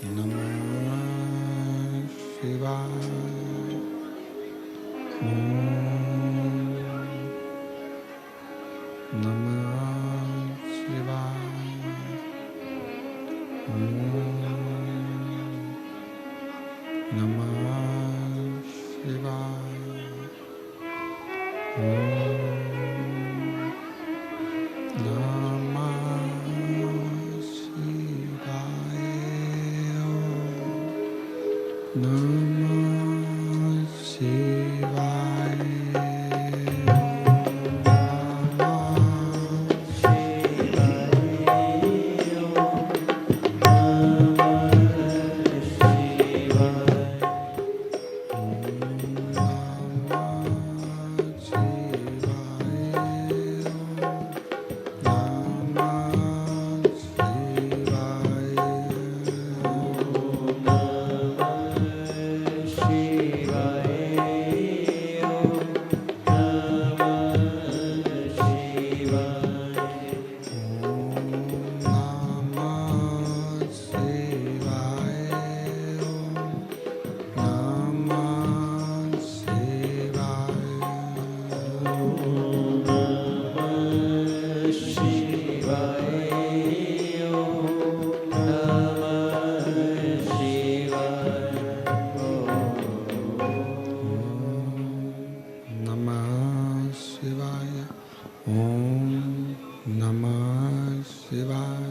नमः शिवाय। नमः शिवाय। नमः शिवाय। नमः शिवाय।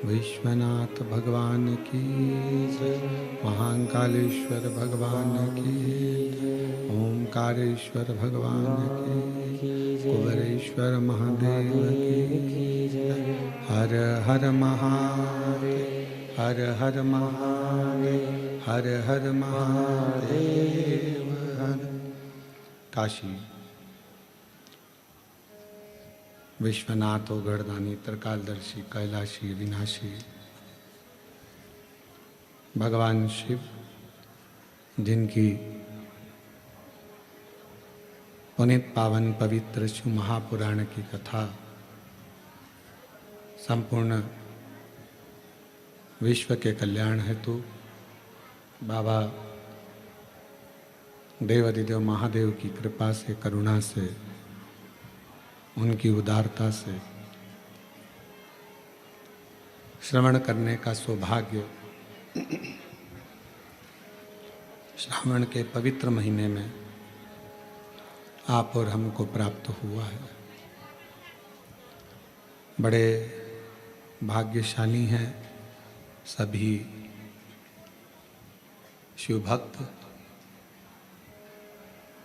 विश्वनाथ भगवान की जय। महाकालेश्वर भगवान की जय। ओंकारेश्वर भगवान की जय। कुबेरेश्वर महादेव की जय। हर हर महादेव, हर हर महादेव, हर हर महादेव। काशी विश्वनाथ गढ़दानी त्रिकालदर्शी कैलाशी विनाशी भगवान शिव, जिनकी पुनित पावन पवित्र शिव महापुराण की कथा संपूर्ण विश्व के कल्याण हेतु बाबा देवाधिदेव महादेव की कृपा से, करुणा से, उनकी उदारता से श्रवण करने का सौभाग्य श्रावण के पवित्र महीने में आप और हमको प्राप्त हुआ है। बड़े भाग्यशाली हैं सभी शिव भक्त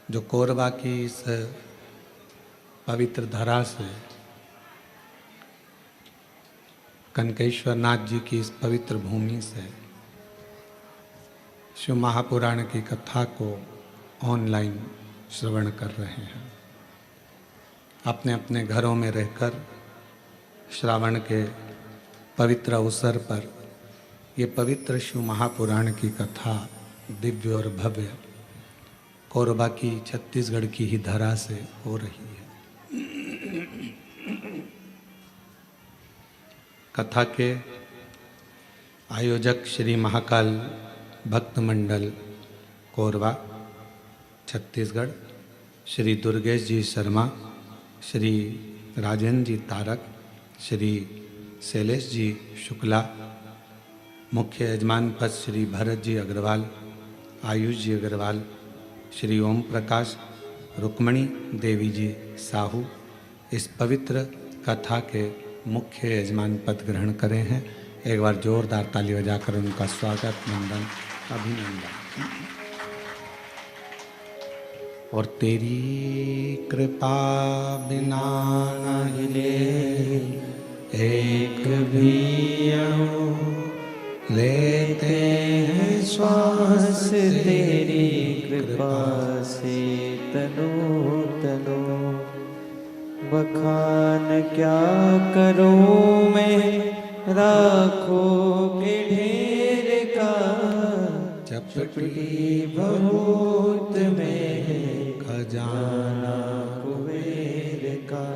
जो कोरबा की इस पवित्र धरा से, कनकेश्वर नाथ जी की इस पवित्र भूमि से शिव महापुराण की कथा को ऑनलाइन श्रवण कर रहे हैं। अपने अपने घरों में रहकर श्रावण के पवित्र अवसर पर ये पवित्र शिव महापुराण की कथा दिव्य और भव्य कोरबा की छत्तीसगढ़ की ही धरा से हो रही है। कथा के आयोजक श्री महाकाल भक्त मंडल कोरबा छत्तीसगढ़, श्री दुर्गेश जी शर्मा, श्री राजेंद्र जी तारक, श्री शैलेश जी शुक्ला, मुख्य यजमान पद श्री भरत जी अग्रवाल, आयुष जी अग्रवाल, श्री ओम प्रकाश, रुक्मणी देवी जी साहू इस पवित्र कथा के मुख्य यजमान पद ग्रहण करे हैं। एक बार जोरदार ताली बजाकर उनका स्वागत, वंदन, अभिनंदन। और तेरी कृपा बिना न हिले एक भी अणु, लेते हैं श्वास तेरी कृपा से तनो तनो। बखान क्या करूं मैं राखों के ढेर का, चपटी बहुत में खजाना कुबेर का।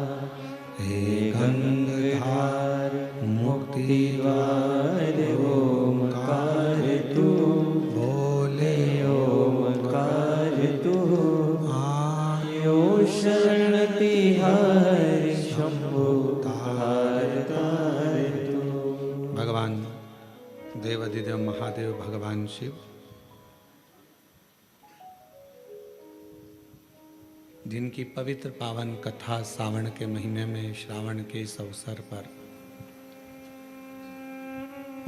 हे गंगाधार मुक्ति द्वार ओमकार तू, बोले ओमकार तू। आयो शरण तिहार शंभु तार तार तू। भगवान देवाधिदेव महादेव भगवान शिव जिनकी पवित्र पावन कथा सावन के महीने में श्रावण के इस अवसर पर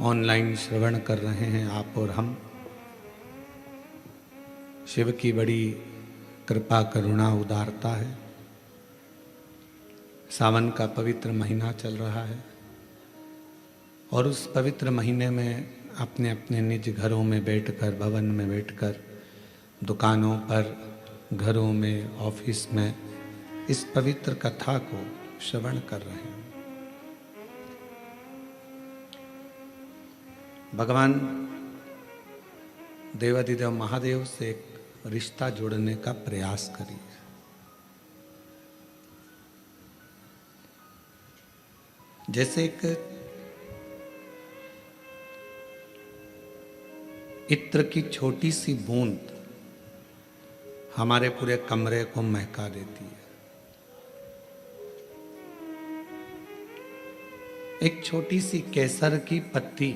ऑनलाइन श्रवण कर रहे हैं आप और हम। शिव की बड़ी कृपा, करुणा, उदारता है। सावन का पवित्र महीना चल रहा है और उस पवित्र महीने में अपने अपने निज घरों में बैठकर, भवन में बैठकर, दुकानों पर, घरों में, ऑफिस में इस पवित्र कथा को श्रवण कर रहे हैं। भगवान देवाधिदेव महादेव से एक रिश्ता जोड़ने का प्रयास करिए। जैसे एक इत्र की छोटी सी बूंद हमारे पूरे कमरे को महका देती है। एक छोटी सी केसर की पत्ती,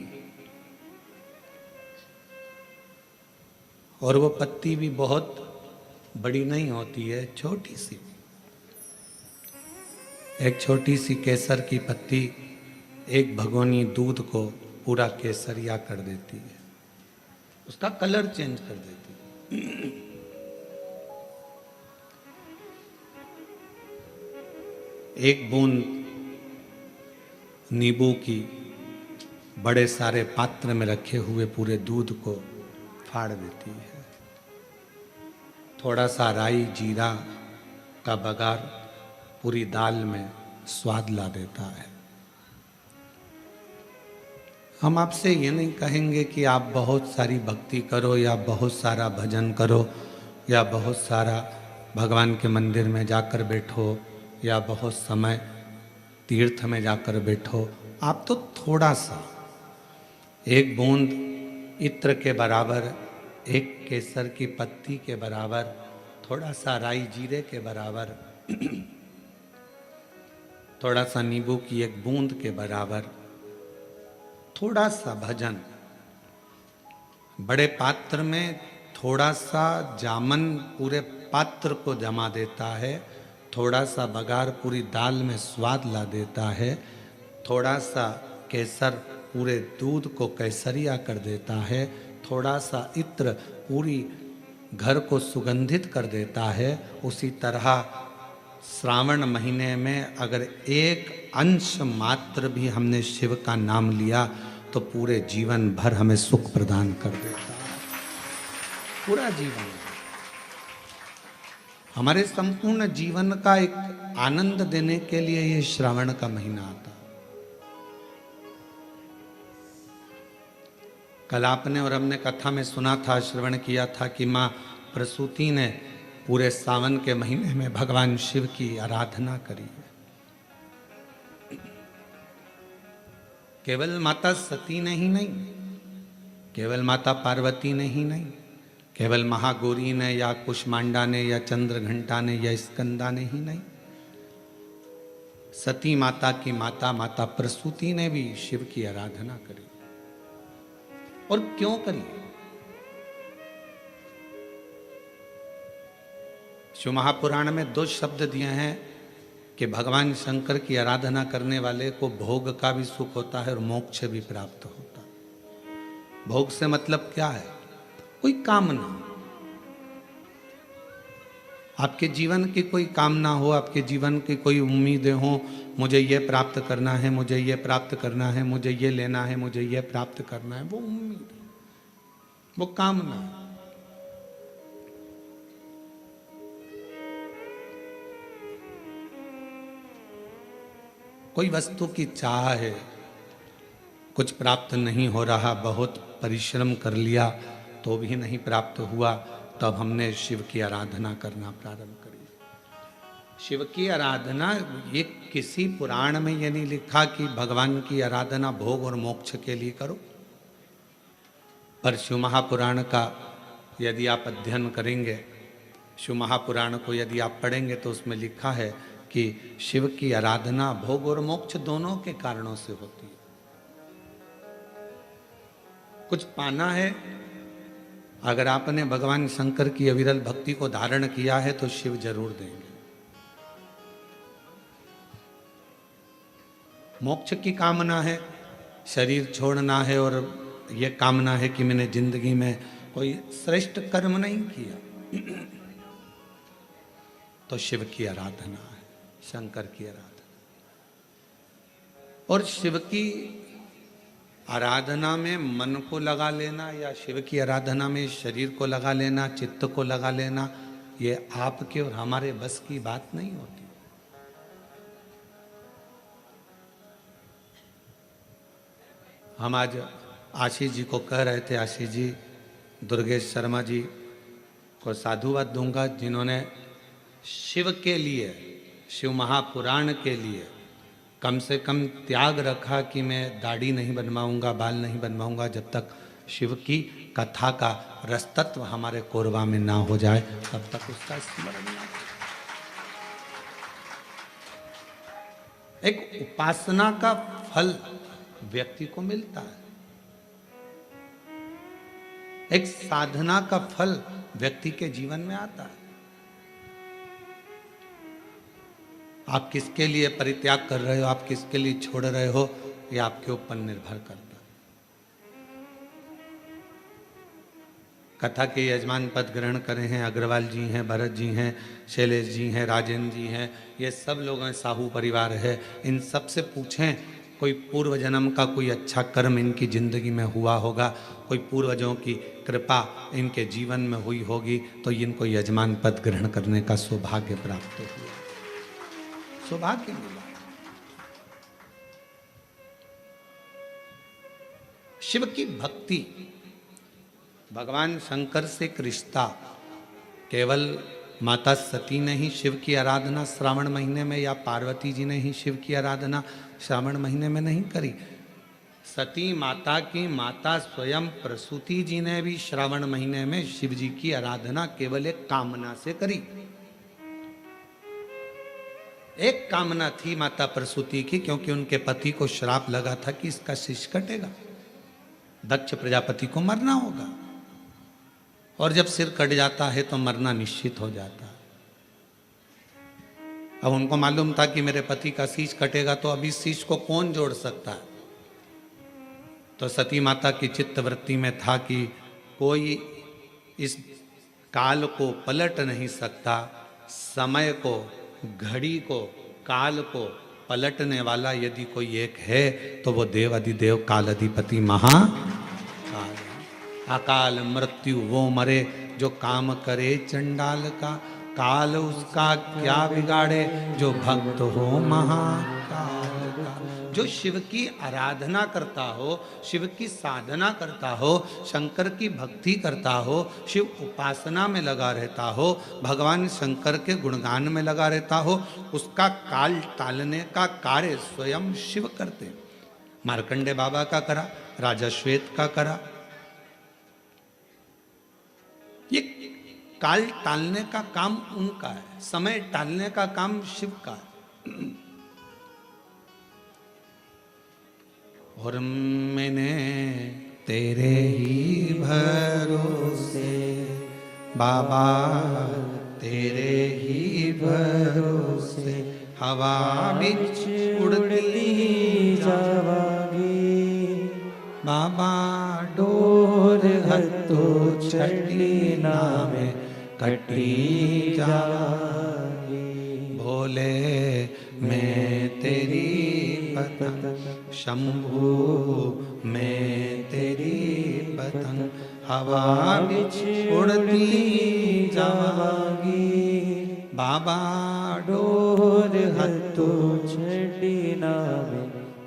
और वो पत्ती भी बहुत बड़ी नहीं होती है, छोटी सी। एक छोटी सी केसर की पत्ती एक भगोनी दूध को पूरा केसरिया कर देती है, उसका कलर चेंज कर देती है। एक बूंद नींबू की बड़े सारे पात्र में रखे हुए पूरे दूध को फाड़ देती है। थोड़ा सा राई, जीरा का बघार पूरी दाल में स्वाद ला देता है। हम आपसे ये नहीं कहेंगे कि आप बहुत सारी भक्ति करो या बहुत सारा भजन करो या बहुत सारा भगवान के मंदिर में जाकर बैठो या बहुत समय तीर्थ में जाकर बैठो। आप तो थोड़ा सा, एक बूंद इत्र के बराबर एक केसर की पत्ती के बराबर, थोड़ा सा राई जीरे के बराबर, थोड़ा सा नींबू की एक बूंद के बराबर, थोड़ा सा भजन, बड़े पात्र में थोड़ा सा जामन पूरे पात्र को जमा देता है, थोड़ा सा बघार पूरी दाल में स्वाद ला देता है, थोड़ा सा केसर पूरे दूध को केसरिया कर देता है, थोड़ा सा इत्र पूरी घर को सुगंधित कर देता है। उसी तरह श्रावण महीने में अगर एक अंश मात्र भी हमने शिव का नाम लिया तो पूरे जीवन भर हमें सुख प्रदान कर देता है। पूरा जीवन हमारे संपूर्ण जीवन का एक आनंद देने के लिए ये श्रावण का महीना आता है। कल आपने और हमने कथा में सुना था, श्रवण किया था कि माँ प्रसूति ने पूरे सावन के महीने में भगवान शिव की आराधना करी है। केवल माता सती ने ही नहीं, केवल माता पार्वती ने ही नहीं, केवल महागौरी ने या कुष्मांडा ने या चंद्रघंटा ने या स्कंदा ने ही नहीं, सती माता की माता माता प्रसूति ने भी शिव की आराधना करी। और क्यों करी? शिव महापुराण में 2 शब्द दिए हैं कि भगवान शंकर की आराधना करने वाले को भोग का भी सुख होता है और मोक्ष भी प्राप्त होता है। भोग से मतलब क्या है? कोई कामना, आपके जीवन की कोई कामना हो, आपके जीवन की कोई उम्मीदें हो, मुझे ये प्राप्त करना है, मुझे ये प्राप्त करना है, मुझे ये लेना है, मुझे ये प्राप्त करना है, वो उम्मीद है, वो कामना है। कोई वस्तु की चाह है, कुछ प्राप्त नहीं हो रहा, बहुत परिश्रम कर लिया तो भी नहीं प्राप्त हुआ, तब हमने शिव की आराधना करना प्रारंभ करी। शिव की आराधना, ये किसी पुराण में ये नहीं लिखा कि भगवान की आराधना भोग और मोक्ष के लिए करो, पर शिव महापुराण का यदि आप अध्ययन करेंगे, शिव महापुराण को यदि आप पढ़ेंगे तो उसमें लिखा है कि शिव की आराधना भोग और मोक्ष दोनों के कारणों से होती है। कुछ पाना है, अगर आपने भगवान शंकर की अविरल भक्ति को धारण किया है तो शिव जरूर देंगे। मोक्ष की कामना है, शरीर छोड़ना है और ये कामना है कि मैंने जिंदगी में कोई श्रेष्ठ कर्म नहीं किया, तो शिव की आराधना है, शंकर की आराधना। और शिव की आराधना में मन को लगा लेना या शिव की आराधना में शरीर को लगा लेना, चित्त को लगा लेना, ये आपके और हमारे बस की बात नहीं होती। हम आज आशीष जी को कह रहे थे, आशीष जी दुर्गेश शर्मा जी को साधुवाद दूंगा जिन्होंने शिव के लिए, शिव महापुराण के लिए कम से कम त्याग रखा कि मैं दाढ़ी नहीं बनवाऊंगा, बाल नहीं बनवाऊंगा जब तक शिव की कथा का रसतत्व हमारे कोरबा में ना हो जाए, तब तक उसका स्मरण ना हो। एक उपासना का फल व्यक्ति को मिलता है, एक साधना का फल व्यक्ति के जीवन में आता है। आप किसके लिए परित्याग कर रहे हो, आप किसके लिए छोड़ रहे हो, ये आपके ऊपर निर्भर करता है। कथा के यजमान पद ग्रहण करे हैं अग्रवाल जी हैं, भरत जी हैं, शैलेश जी हैं, राजेंद्र जी हैं, ये सब लोग हैं, साहू परिवार है। इन सब से पूछें कोई पूर्व जन्म का कोई अच्छा कर्म इनकी जिंदगी में हुआ होगा, कोई पूर्वजों की कृपा इनके जीवन में हुई होगी, तो इनको यजमान पद ग्रहण करने का सौभाग्य प्राप्त हुआ, सौभाग्य मिला। शिव की भक्ति, भगवान शंकर से एक रिश्ता, केवल माता सती ने ही शिव की आराधना श्रावण महीने में या पार्वती जी ने ही शिव की आराधना श्रावण महीने में नहीं करी। सती माता की माता स्वयं प्रसूति जी ने भी श्रावण महीने में शिव जी की आराधना केवल एक कामना से करी। एक कामना थी माता प्रसूति की, क्योंकि उनके पति को श्राप लगा था कि इसका शिश कटेगा, दक्ष प्रजापति को मरना होगा, और जब सिर कट जाता है तो मरना निश्चित हो जाता है। अब उनको मालूम था कि मेरे पति का शीश कटेगा, तो अभी शीश को कौन जोड़ सकता है। तो सती माता की चित्तवृत्ति में था कि कोई इस काल को पलट नहीं सकता, समय को, घड़ी को, काल को पलटने वाला यदि कोई एक है तो वो देव अधिदेव काल अधिपति महाकाल। अकाल मृत्यु वो मरे जो काम करे चंडाल का, काल उसका क्या बिगाड़े जो भक्त हो महाकाल का। जो शिव की आराधना करता हो, शिव की साधना करता हो, शंकर की भक्ति करता हो, शिव उपासना में लगा रहता हो, भगवान शंकर के गुणगान में लगा रहता हो, उसका काल टालने का कार्य स्वयं शिव करते। मार्कंडे बाबा का करा, राजा श्वेत का करा। ये काल टालने का काम उनका है, समय टालने का काम शिव का है। और मैंने तेरे ही भरोसे बाबा, तेरे ही भरोसे हवा बिच उड़ती जावागी, बाबा डोर हत्तो छड़ी नामे कटी जावागी। भोले मैं तेरी पतंग, शंभू मैं तेरी पतंग, हवा बिच उड़ती जावागी, बाबा डोर हत्तो छड़ी नामे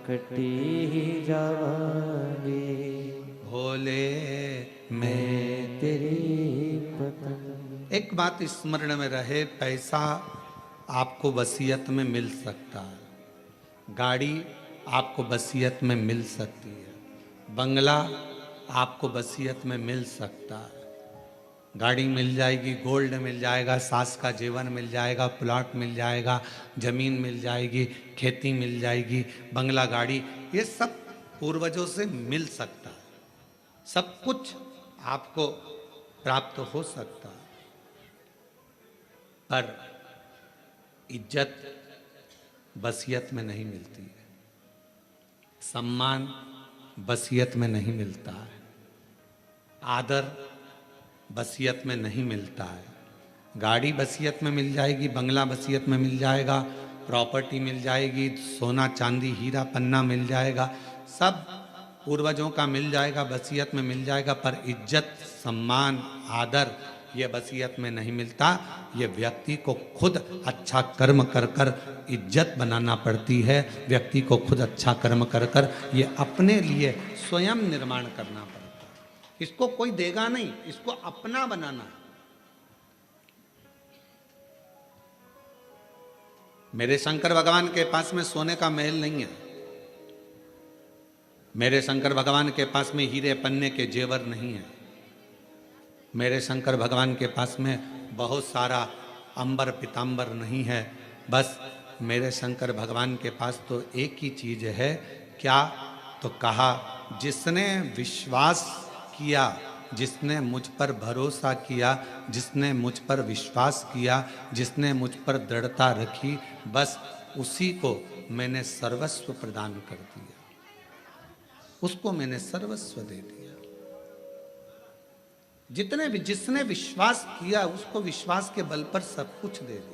कटी जावागी। भोले मैं तेरी पतंग। एक बात स्मरण में रहे, पैसा आपको वसीयत में मिल सकता है, गाड़ी आपको वसीयत में मिल सकती है, बंगला आपको वसीयत में मिल सकता है, गाड़ी मिल जाएगी, गोल्ड मिल जाएगा, सास का जीवन मिल जाएगा, प्लॉट मिल जाएगा, जमीन मिल जाएगी, खेती मिल जाएगी, बंगला, गाड़ी, ये सब पूर्वजों से मिल सकता है, सब कुछ आपको प्राप्त हो सकता है। पर इज्जत वसीयत में नहीं मिलती है, सम्मान वसीयत में नहीं मिलता है, आदर वसीयत में नहीं मिलता है। गाड़ी वसीयत में मिल जाएगी, बंगला वसीयत में मिल जाएगा, प्रॉपर्टी मिल जाएगी, सोना चांदी हीरा पन्ना मिल जाएगा, सब पूर्वजों का मिल जाएगा, वसीयत में मिल जाएगा, पर इज्जत, सम्मान, आदर ये वसीयत में नहीं मिलता। ये व्यक्ति को खुद अच्छा कर्म कर कर इज्जत बनाना पड़ती है, व्यक्ति को खुद अच्छा कर्म कर कर ये अपने लिए स्वयं निर्माण करना पड़ता है। इसको कोई देगा नहीं, इसको अपना बनाना है। मेरे शंकर भगवान के पास में सोने का महल नहीं है, मेरे शंकर भगवान के पास में हीरे पन्ने के जेवर नहीं है, मेरे शंकर भगवान के पास में बहुत सारा अंबर पीतांबर नहीं है। बस मेरे शंकर भगवान के पास तो एक ही चीज़ है, क्या? तो कहा जिसने विश्वास किया, जिसने मुझ पर भरोसा किया, जिसने मुझ पर विश्वास किया, जिसने मुझ पर दृढ़ता रखी, बस उसी को मैंने सर्वस्व प्रदान कर दिया, उसको मैंने सर्वस्व दे दिया। जिसने विश्वास किया उसको विश्वास के बल पर सब कुछ दे दिया।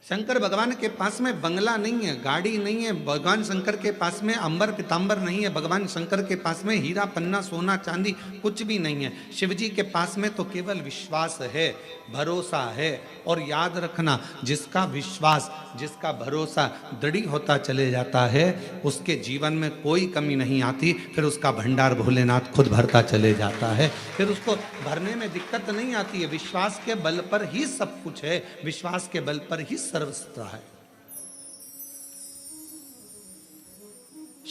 शंकर भगवान के पास में बंगला नहीं है, गाड़ी नहीं है, भगवान शंकर के पास में अंबर पीतांबर नहीं है, भगवान शंकर के पास में हीरा पन्ना सोना चांदी कुछ भी नहीं है। शिव जी के पास में तो केवल विश्वास है, भरोसा है। और याद रखना, जिसका विश्वास, जिसका भरोसा दृढ़ होता चले जाता है, उसके जीवन में कोई कमी नहीं आती, फिर उसका भंडार भोलेनाथ खुद भरता चले जाता है, फिर उसको भरने में दिक्कत नहीं आती है। विश्वास के बल पर ही सब कुछ है, विश्वास के बल पर ही सर्वस्व है।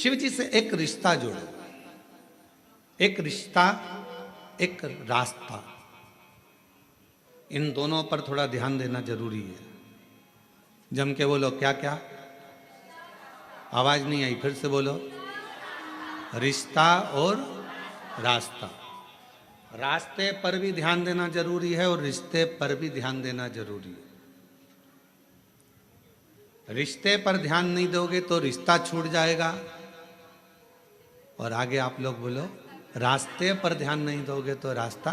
शिव जी से एक रिश्ता जोड़ो, एक रिश्ता, एक रास्ता, इन दोनों पर थोड़ा ध्यान देना जरूरी है। जम के बोलो, क्या क्या? आवाज नहीं आई, फिर से बोलो। रिश्ता और रास्ता। रास्ते पर भी ध्यान देना जरूरी है और रिश्ते पर भी ध्यान देना जरूरी है। रिश्ते पर ध्यान नहीं दोगे तो रिश्ता छूट जाएगा, और आगे आप लोग बोलो, रास्ते पर ध्यान नहीं दोगे तो रास्ता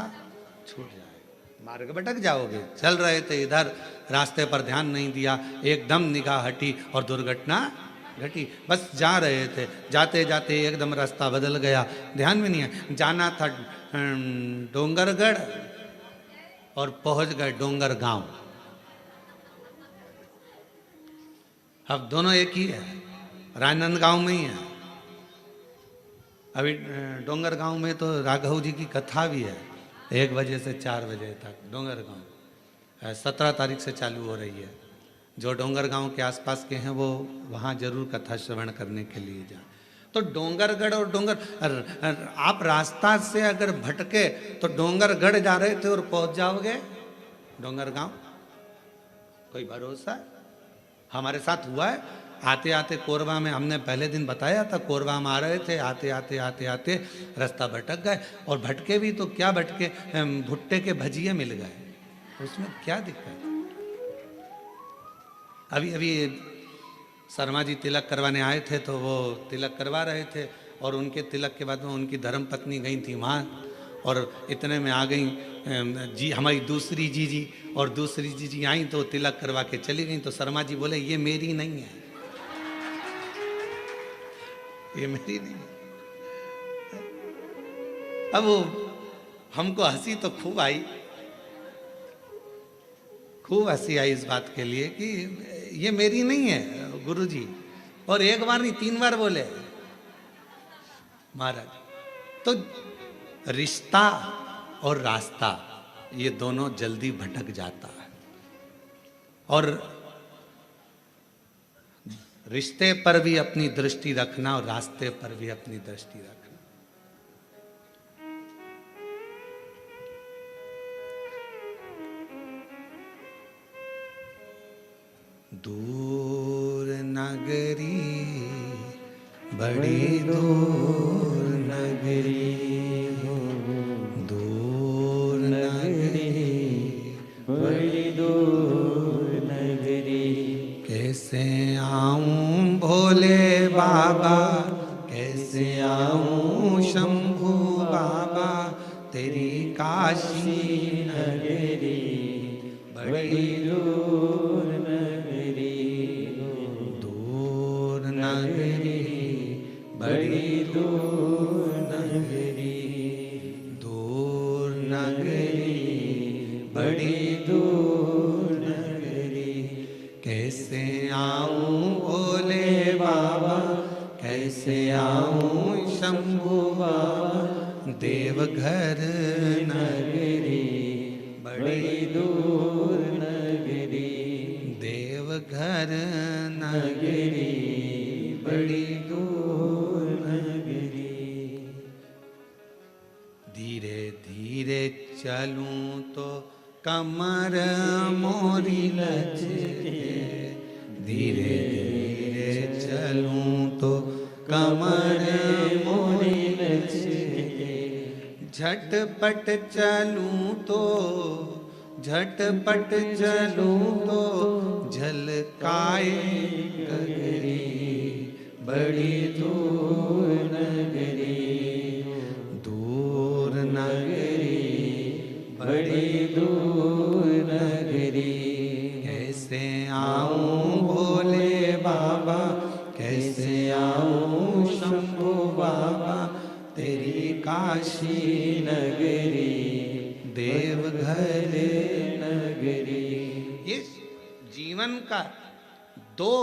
छूट जाएगा, मार्ग भटक जाओगे। चल रहे थे इधर, रास्ते पर ध्यान नहीं दिया, एकदम निगाह हटी और दुर्घटना घटी। बस जा रहे थे, जाते जाते एकदम रास्ता बदल गया, ध्यान में नहीं है। जाना था डोंगरगढ़ और पहुंच गए डोंगर गांव। अब दोनों एक ही है, राजनांदगांव में ही है। अभी डोंगर गांव में तो राघव जी की कथा भी है, 1 बजे से 4 बजे तक डोंगर गांव 17 तारीख से चालू हो रही है। जो डोंगर गांव के आसपास के हैं वो वहाँ जरूर कथा श्रवण करने के लिए जाएं। तो डोंगरगढ़ और आप रास्ता से अगर भटके तो डोंगरगढ़ जा रहे थे और पहुंच जाओगे डोंगर गांव, कोई भरोसा है? हमारे साथ हुआ है। आते आते कोरबा में, हमने पहले दिन बताया था, कोरबा में आ रहे थे, आते आते आते आते रास्ता भटक गए। और भटके भी तो क्या भटके, भुट्टे के भजिए मिल गए, उसमें क्या दिक्कत? अभी अभी शर्मा जी तिलक करवाने आए थे, तो वो तिलक करवा रहे थे और उनके तिलक के बाद में उनकी धर्म पत्नी गई थी वहाँ, और इतने में आ गई जी हमारी दूसरी जीजी, और दूसरी जीजी आई तो तिलक करवा के चली गई। तो शर्मा जी बोले, ये मेरी नहीं है, ये मेरी नहीं है। अब वो हमको हंसी तो खूब आई, खूब हंसी आई इस बात के लिए कि ये मेरी नहीं है गुरुजी। और एक बार नहीं, 3 बार बोले महाराज। तो रिश्ता और रास्ता, ये दोनों जल्दी भटक जाता है। और रिश्ते पर भी अपनी दृष्टि रखना और रास्ते पर भी अपनी दृष्टि रखना। दूर नगरी, बड़ी दूर नगरी, दूर नगरी, बड़ी दूर नगरी। कैसे आऊं भोले बाबा, कैसे आऊं शंभू बाबा, तेरी काशी नगरी, बड़ी दूर नगरी, दूर नगरी, बड़ी दूर नगरी, दूर नगरी, बड़ी दूर नगरी। कैसे आऊं भोले बाबा, कैसे आऊं शंभू बाबा, देवघर नगरी, बड़ी दूर नगरी, देवघर नगरी, बड़ी दूर नगरी। धीरे धीरे चलूं तो कमर मोरी लचके, धीरे धीरे चलूं तो कमर मोरी लचके, झटपट चलूं तो, झटपट चलूं तो झलकाए गगरी, बड़ी दूर नगरी, दूर नगरी, बड़ी दूर नगरी। कैसे आऊं भोले बाबा, कैसे आऊं शंभू बाबा, तेरी काशी नगरी, देवघर नगरी। ये जीवन का 2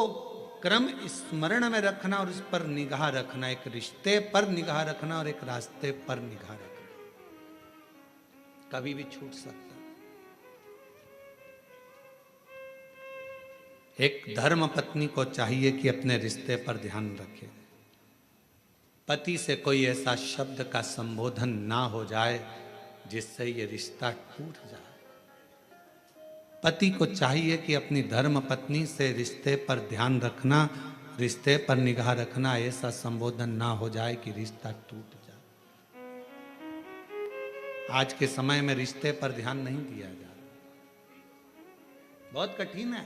क्रम स्मरण में रखना और इस पर निगाह रखना, एक रिश्ते पर निगाह रखना और एक रास्ते पर निगाह रखना, कभी भी छूट सकता। एक धर्म पत्नी को चाहिए कि अपने रिश्ते पर ध्यान रखे, पति से कोई ऐसा शब्द का संबोधन ना हो जाए जिससे ये रिश्ता टूट जाए। पति को चाहिए कि अपनी धर्म पत्नी से रिश्ते पर ध्यान रखना, रिश्ते पर निगाह रखना, ऐसा संबोधन ना हो जाए कि रिश्ता टूट जाए। आज के समय में रिश्ते पर ध्यान नहीं दिया जा रहा, बहुत कठिन है।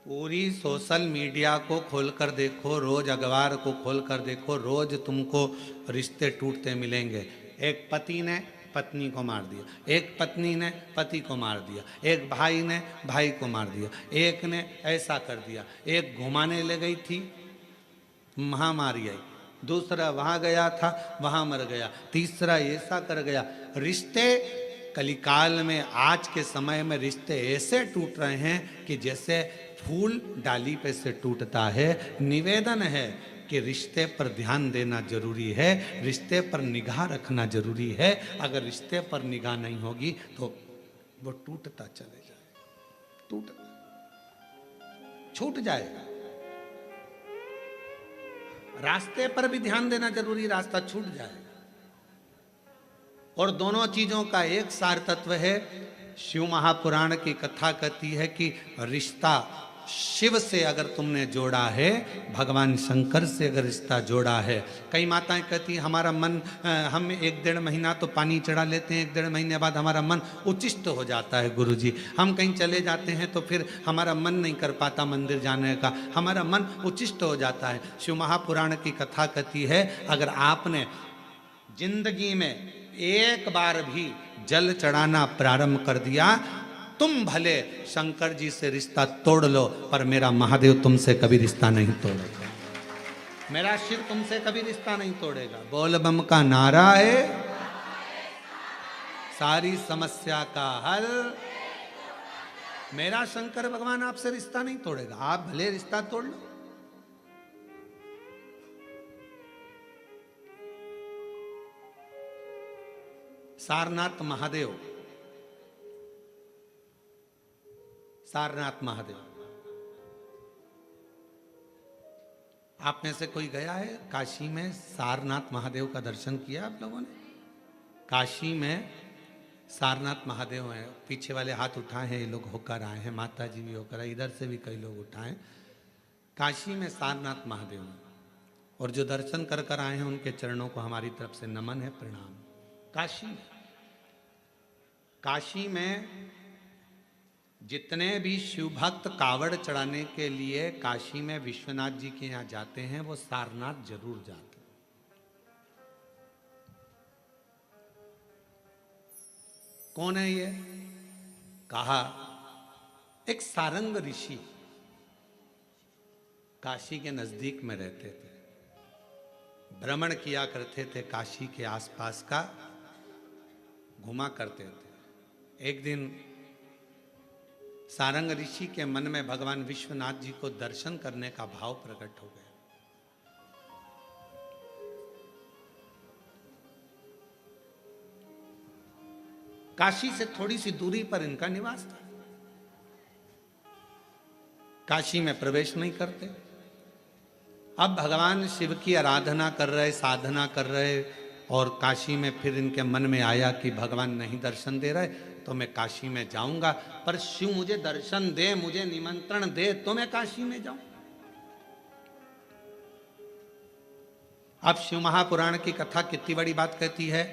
पूरी सोशल मीडिया को खोलकर देखो, रोज अखबार को खोलकर देखो, रोज तुमको रिश्ते टूटते मिलेंगे। एक पति ने पत्नी को मार दिया, एक पत्नी ने पति को मार दिया, एक भाई ने भाई को मार दिया, एक ने ऐसा कर दिया, एक घुमाने ले गई थी महामारी आई, दूसरा वहां गया था वहां मर गया, तीसरा ऐसा कर गया। रिश्ते कलिकाल में, आज के समय में रिश्ते ऐसे टूट रहे हैं कि जैसे फूल डाली पे से टूटता है। निवेदन है कि रिश्ते पर ध्यान देना जरूरी है, रिश्ते पर निगाह रखना जरूरी है। अगर रिश्ते पर निगाह नहीं होगी तो वो टूटता चले जाएगा, छूट जाएगा। रास्ते पर भी ध्यान देना जरूरी, रास्ता छूट जाएगा। और दोनों चीजों का एक सार तत्व है। शिव महापुराण की कथा कहती है कि रिश्ता शिव से अगर तुमने जोड़ा है, भगवान शंकर से अगर रिश्ता जोड़ा है। कई माताएं कहती हमारा मन, हम 1-1.5 महीना तो पानी चढ़ा लेते हैं, 1-1.5 महीने बाद हमारा मन उचिष्ट हो जाता है गुरुजी। हम कहीं चले जाते हैं तो फिर हमारा मन नहीं कर पाता मंदिर जाने का, हमारा मन उचिष्ट हो जाता है। शिव महापुराण की कथा कहती है अगर आपने जिंदगी में एक बार भी जल चढ़ाना प्रारंभ कर दिया, तुम भले शंकर जी से रिश्ता तोड़ लो पर मेरा महादेव तुमसे कभी रिश्ता नहीं तोड़ेगा, मेरा शिव तुमसे कभी रिश्ता नहीं तोड़ेगा। बोल बम का नारा है सारी समस्या का हल, मेरा शंकर भगवान आपसे रिश्ता नहीं तोड़ेगा, आप भले रिश्ता तोड़ लो। सारनाथ महादेव, सारनाथ महादेव, आप में से कोई गया है काशी में? सारनाथ महादेव का दर्शन किया आप लोगों ने? काशी में सारनाथ महादेव हैं, पीछे वाले हाथ उठाए हैं, ये लोग होकर आए हैं, माता जी भी होकर आए, इधर से भी कई लोग उठाए। काशी में सारनाथ महादेव हैं और जो दर्शन कर कर आए हैं उनके चरणों को हमारी तरफ से नमन है, प्रणाम। काशी में जितने भी शिव भक्त कावड़ चढ़ाने के लिए काशी में विश्वनाथ जी के यहाँ जाते हैं वो सारनाथ जरूर जाते हैं। कौन है ये? कहा एक सारंग ऋषि काशी के नजदीक में रहते थे, भ्रमण किया करते थे, काशी के आसपास का घुमा करते थे। एक दिन सारंग ऋषि के मन में भगवान विश्वनाथ जी को दर्शन करने का भाव प्रकट हो गया। काशी से थोड़ी सी दूरी पर इनका निवास था। काशी में प्रवेश नहीं करते। अब भगवान शिव की आराधना कर रहे, साधना कर रहे, और काशी में फिर इनके मन में आया कि भगवान नहीं दर्शन दे रहे तो मैं काशी में जाऊंगा, पर शिव मुझे दर्शन दे, मुझे निमंत्रण दे तो मैं काशी में जाऊं। अब शिव महापुराण की कथा कितनी बड़ी बात कहती है।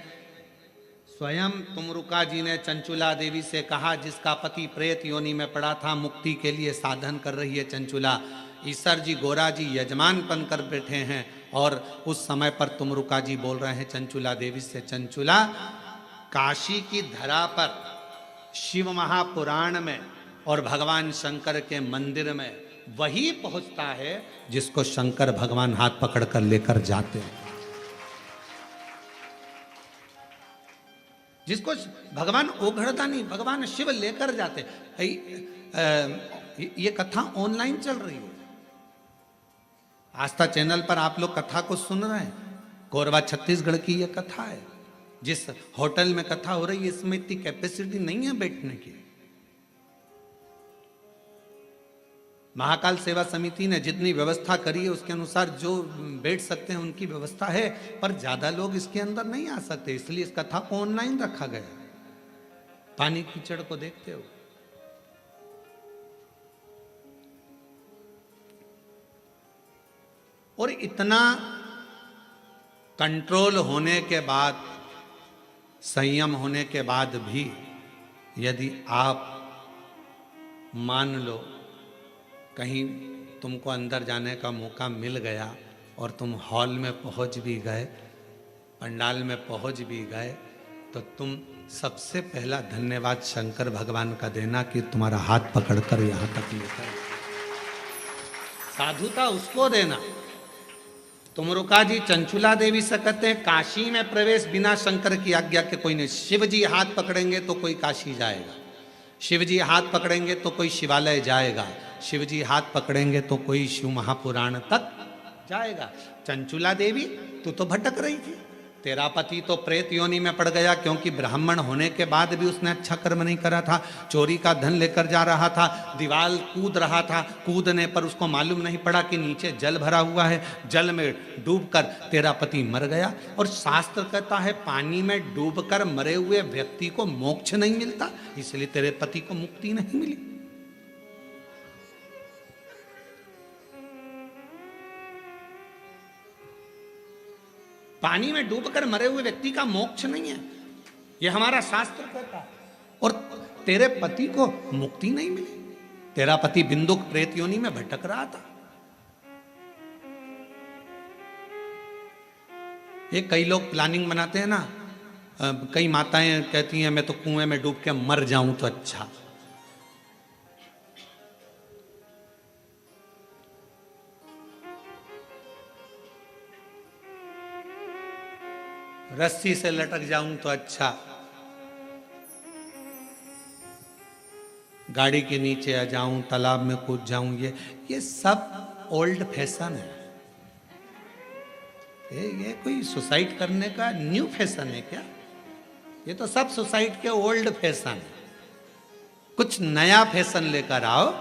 स्वयं तुमरुका जी ने चंचुला देवी से कहा, जिसका पति प्रेत योनि में पड़ा था, मुक्ति के लिए साधन कर रही है चंचुला, ईसर जी गोरा जी यजमान बन कर बैठे हैं। और उस समय पर तुमरुका जी बोल रहे हैं चंचुला देवी से, चंचुला काशी की धरा पर शिव महापुराण में और भगवान शंकर के मंदिर में वही पहुंचता है जिसको शंकर भगवान हाथ पकड़ कर लेकर जाते हैं, जिसको भगवान ओघड़दानी भगवान शिव लेकर जाते। ये कथा ऑनलाइन चल रही है, आस्था चैनल पर आप लोग कथा को सुन रहे हैं। कोरबा छत्तीसगढ़ की ये कथा है। जिस होटल में कथा हो रही है इसमें इतनी कैपेसिटी नहीं है बैठने की। महाकाल सेवा समिति ने जितनी व्यवस्था करी है उसके अनुसार जो बैठ सकते हैं उनकी व्यवस्था है, पर ज्यादा लोग इसके अंदर नहीं आ सकते, इसलिए इस कथा को ऑनलाइन रखा गया। पानी कीचड़ को देखते हो। और इतना कंट्रोल होने के बाद, संयम होने के बाद भी यदि आप मान लो कहीं तुमको अंदर जाने का मौका मिल गया और तुम हॉल में पहुंच भी गए, पंडाल में पहुंच भी गए, तो तुम सबसे पहला धन्यवाद शंकर भगवान का देना कि तुम्हारा हाथ पकड़कर यहां तक लेकर। साधुता उसको देना। तुमरुका जी चंचुला देवी से कहते हैं काशी में प्रवेश बिना शंकर की आज्ञा के कोई नहीं। शिव जी हाथ पकड़ेंगे तो कोई काशी जाएगा, शिव जी हाथ पकड़ेंगे तो कोई शिवालय जाएगा, शिव जी हाथ पकड़ेंगे तो कोई शिव महापुराण तक जाएगा। चंचुला देवी तू तो भटक रही थी, तेरा पति तो प्रेत योनि में पड़ गया, क्योंकि ब्राह्मण होने के बाद भी उसने अच्छा कर्म नहीं करा था, चोरी का धन लेकर जा रहा था, दीवार कूद रहा था, कूदने पर उसको मालूम नहीं पड़ा कि नीचे जल भरा हुआ है, जल में डूबकर तेरा पति मर गया। और शास्त्र कहता है पानी में डूबकर मरे हुए व्यक्ति को मोक्ष नहीं मिलता, इसलिए तेरे पति को मुक्ति नहीं मिली। पानी में डूबकर मरे हुए व्यक्ति का मोक्ष नहीं है, यह हमारा शास्त्र कहता है। और तेरे पति को मुक्ति नहीं मिली, तेरा पति बिंदुक प्रेत योनि में भटक रहा था। ये कई लोग प्लानिंग बनाते हैं ना, कई माताएं कहती हैं मैं तो कुएं में डूब के मर जाऊं तो अच्छा। रस्सी से लटक जाऊं तो अच्छा, गाड़ी के नीचे आ जाऊं, तालाब में कूद जाऊं, ये सब ओल्ड फैशन है। ये कोई सुसाइड करने का न्यू फैशन है क्या? ये तो सब सुसाइड के ओल्ड फैशन है। कुछ नया फैशन लेकर आओ।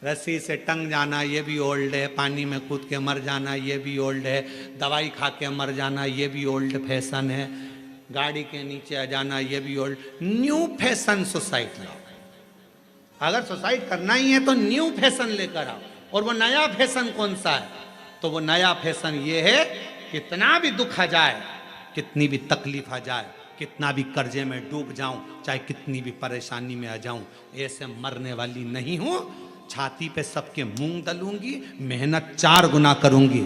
रस्सी से टंग जाना ये भी ओल्ड है, पानी में कूद के मर जाना ये भी ओल्ड है, दवाई खा के मर जाना ये भी ओल्ड फैशन है, गाड़ी के नीचे आ जाना ये भी ओल्ड। न्यू फैशन सुसाइड लाओ। अगर सुसाइड करना ही है तो न्यू फैशन लेकर आओ। और वो नया फैशन कौन सा है? तो वो नया फैशन ये है, कितना भी दुख आ जाए, कितनी भी तकलीफ आ जाए, कितना भी कर्जे में डूब जाऊं, चाहे कितनी भी परेशानी में आ जाऊं, ऐसे मरने वाली नहीं हूं। छाती पे सबके मूंग दलूंगी, मेहनत 4 गुना करूंगी,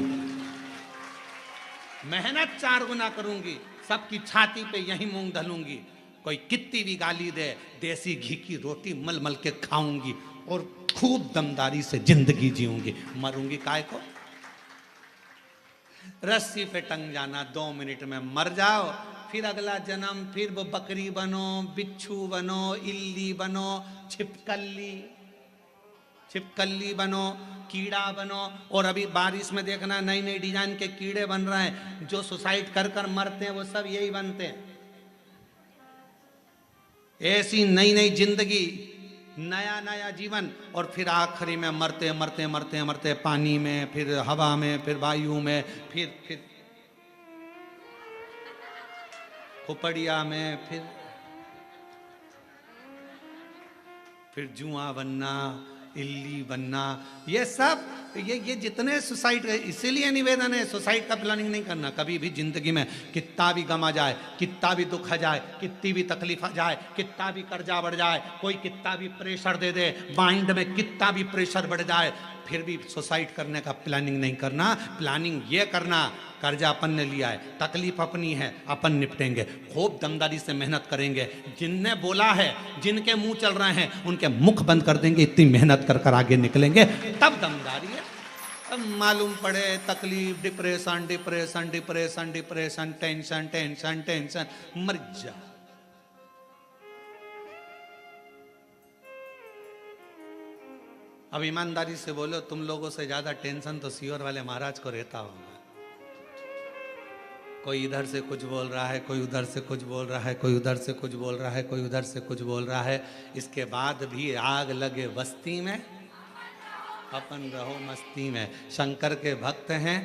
मेहनत 4 गुना करूंगी, सबकी छाती पे यही मूंग दलूंगी। कोई कितनी भी गाली दे, देसी घी की रोटी मल मल के खाऊंगी और खूब दमदारी से जिंदगी जीऊंगी। मरूंगी काय को? रस्सी पे टंग जाना, 2 मिनट में मर जाओ, फिर अगला जन्म, फिर वो बकरी बनो, बिच्छू बनो, इल्ली बनो, छिपकली बनो, कीड़ा बनो। और अभी बारिश में देखना नई नई डिजाइन के कीड़े बन रहे हैं, जो सुसाइड कर कर मरते हैं वो सब यही बनते हैं। ऐसी नई नई जिंदगी, नया नया जीवन, और फिर आखिरी में मरते मरते मरते मरते पानी में, फिर हवा में, फिर वायु में, फिर खोपड़िया में, फिर जुआ बनना, इल्ली बनना। ये सब ये जितने सुसाइड, इसीलिए निवेदन है सुसाइड का प्लानिंग नहीं करना कभी भी जिंदगी में। कितना भी गम आ जाए, कितना भी दुख आ जाए, कितनी भी तकलीफ आ जाए, कितना भी कर्जा बढ़ जाए, कोई कितना भी प्रेशर दे दे, माइंड में कितना भी प्रेशर बढ़ जाए, फिर भी सुसाइड करने का प्लानिंग नहीं करना। प्लानिंग ये करना, कर्जा अपन ने लिया है, तकलीफ अपनी है, अपन निपटेंगे, खूब दमदारी से मेहनत करेंगे। जिनने बोला है, जिनके मुंह चल रहे हैं, उनके मुख बंद कर देंगे, इतनी मेहनत कर कर आगे निकलेंगे, तब दमदारी है। अब मालूम पड़े तकलीफ, depression depression depression depression, tension tension tension, मर जा। अब ईमानदारी से बोलो, तुम लोगों से ज्यादा टेंशन तो सीहोर वाले महाराज को रहता होगा। कोई इधर से कुछ बोल रहा है, कोई उधर से कुछ बोल रहा है, कोई उधर से कुछ बोल रहा है, कोई उधर से कुछ बोल रहा है। इसके बाद भी आग लगे बस्ती में, अपन रहो मस्ती में। शंकर के भक्त हैं,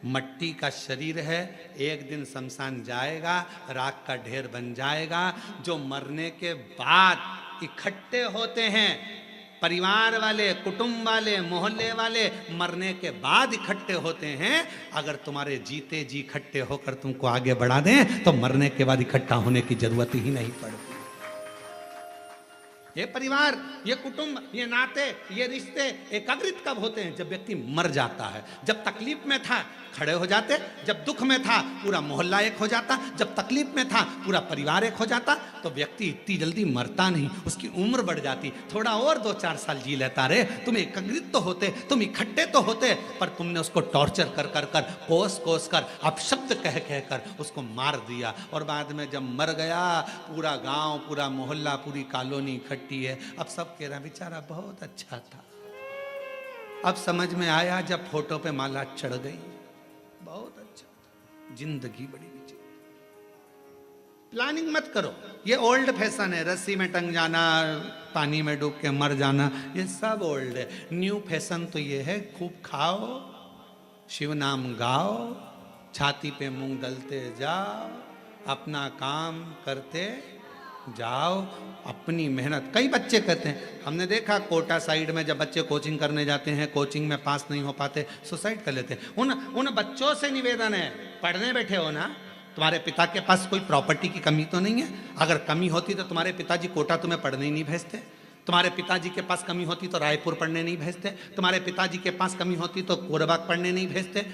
मट्टी का शरीर है, एक दिन शमशान जाएगा, राख का ढेर बन जाएगा। जो मरने के बाद इकट्ठे होते हैं, परिवार वाले, कुटुंब वाले, मोहल्ले वाले, मरने के बाद इकट्ठे होते हैं। अगर तुम्हारे जीते जी इकट्ठे होकर तुमको आगे बढ़ा दें तो मरने के बाद इकट्ठा होने की जरूरत ही नहीं पड़ती। ये परिवार, ये कुटुंब, ये नाते, ये रिश्ते एकाग्रित कब होते हैं? जब व्यक्ति मर जाता है। जब तकलीफ में था खड़े हो जाते, जब दुख में था पूरा मोहल्ला एक हो जाता, जब तकलीफ में था पूरा परिवार एक हो जाता। तो व्यक्ति इतनी जल्दी मरता नहीं, उसकी उम्र बढ़ जाती। थोड़ा और 2-4 साल जी लेता रे। तुम एकाग्रित तो होते, तुम इकट्ठे तो होते, पर तुमने उसको टॉर्चर कर कर कर, कोस कोस कर, अपशब्द कह कह कर उसको मार दिया। और बाद में जब मर गया, पूरा गांव, पूरा मोहल्ला, पूरी कॉलोनी इकट्ठी है। अब सब कह रहा बेचारा बहुत अच्छा था। अब समझ में आया जब फोटो पे माला चढ़ गई, बहुत अच्छा था। जिंदगी बड़ी विचित्र। प्लानिंग मत करो, ये ओल्ड फैशन है। रस्सी में टंग जाना, पानी में डूब के मर जाना, ये सब ओल्ड है। न्यू फैशन तो ये है, खूब खाओ, शिव नाम गाओ, छाती पे मूंग दलते जाओ, अपना काम करते जाओ, अपनी मेहनत। कई बच्चे कहते हैं, हमने देखा कोटा साइड में जब बच्चे कोचिंग करने जाते हैं, कोचिंग में पास नहीं हो पाते, सुसाइड कर लेते हैं। उन बच्चों से निवेदन है, पढ़ने बैठे हो ना, तुम्हारे पिता के पास कोई प्रॉपर्टी की कमी तो नहीं है? अगर कमी होती तो तुम्हारे पिताजी कोटा तुम्हें पढ़ने ही नहीं भेजते। तुम्हारे पिताजी के पास कमी होती तो रायपुर पढ़ने नहीं भेजते। तुम्हारे पिताजी के पास कमी होती तो कोरबा पढ़ने नहीं भेजते,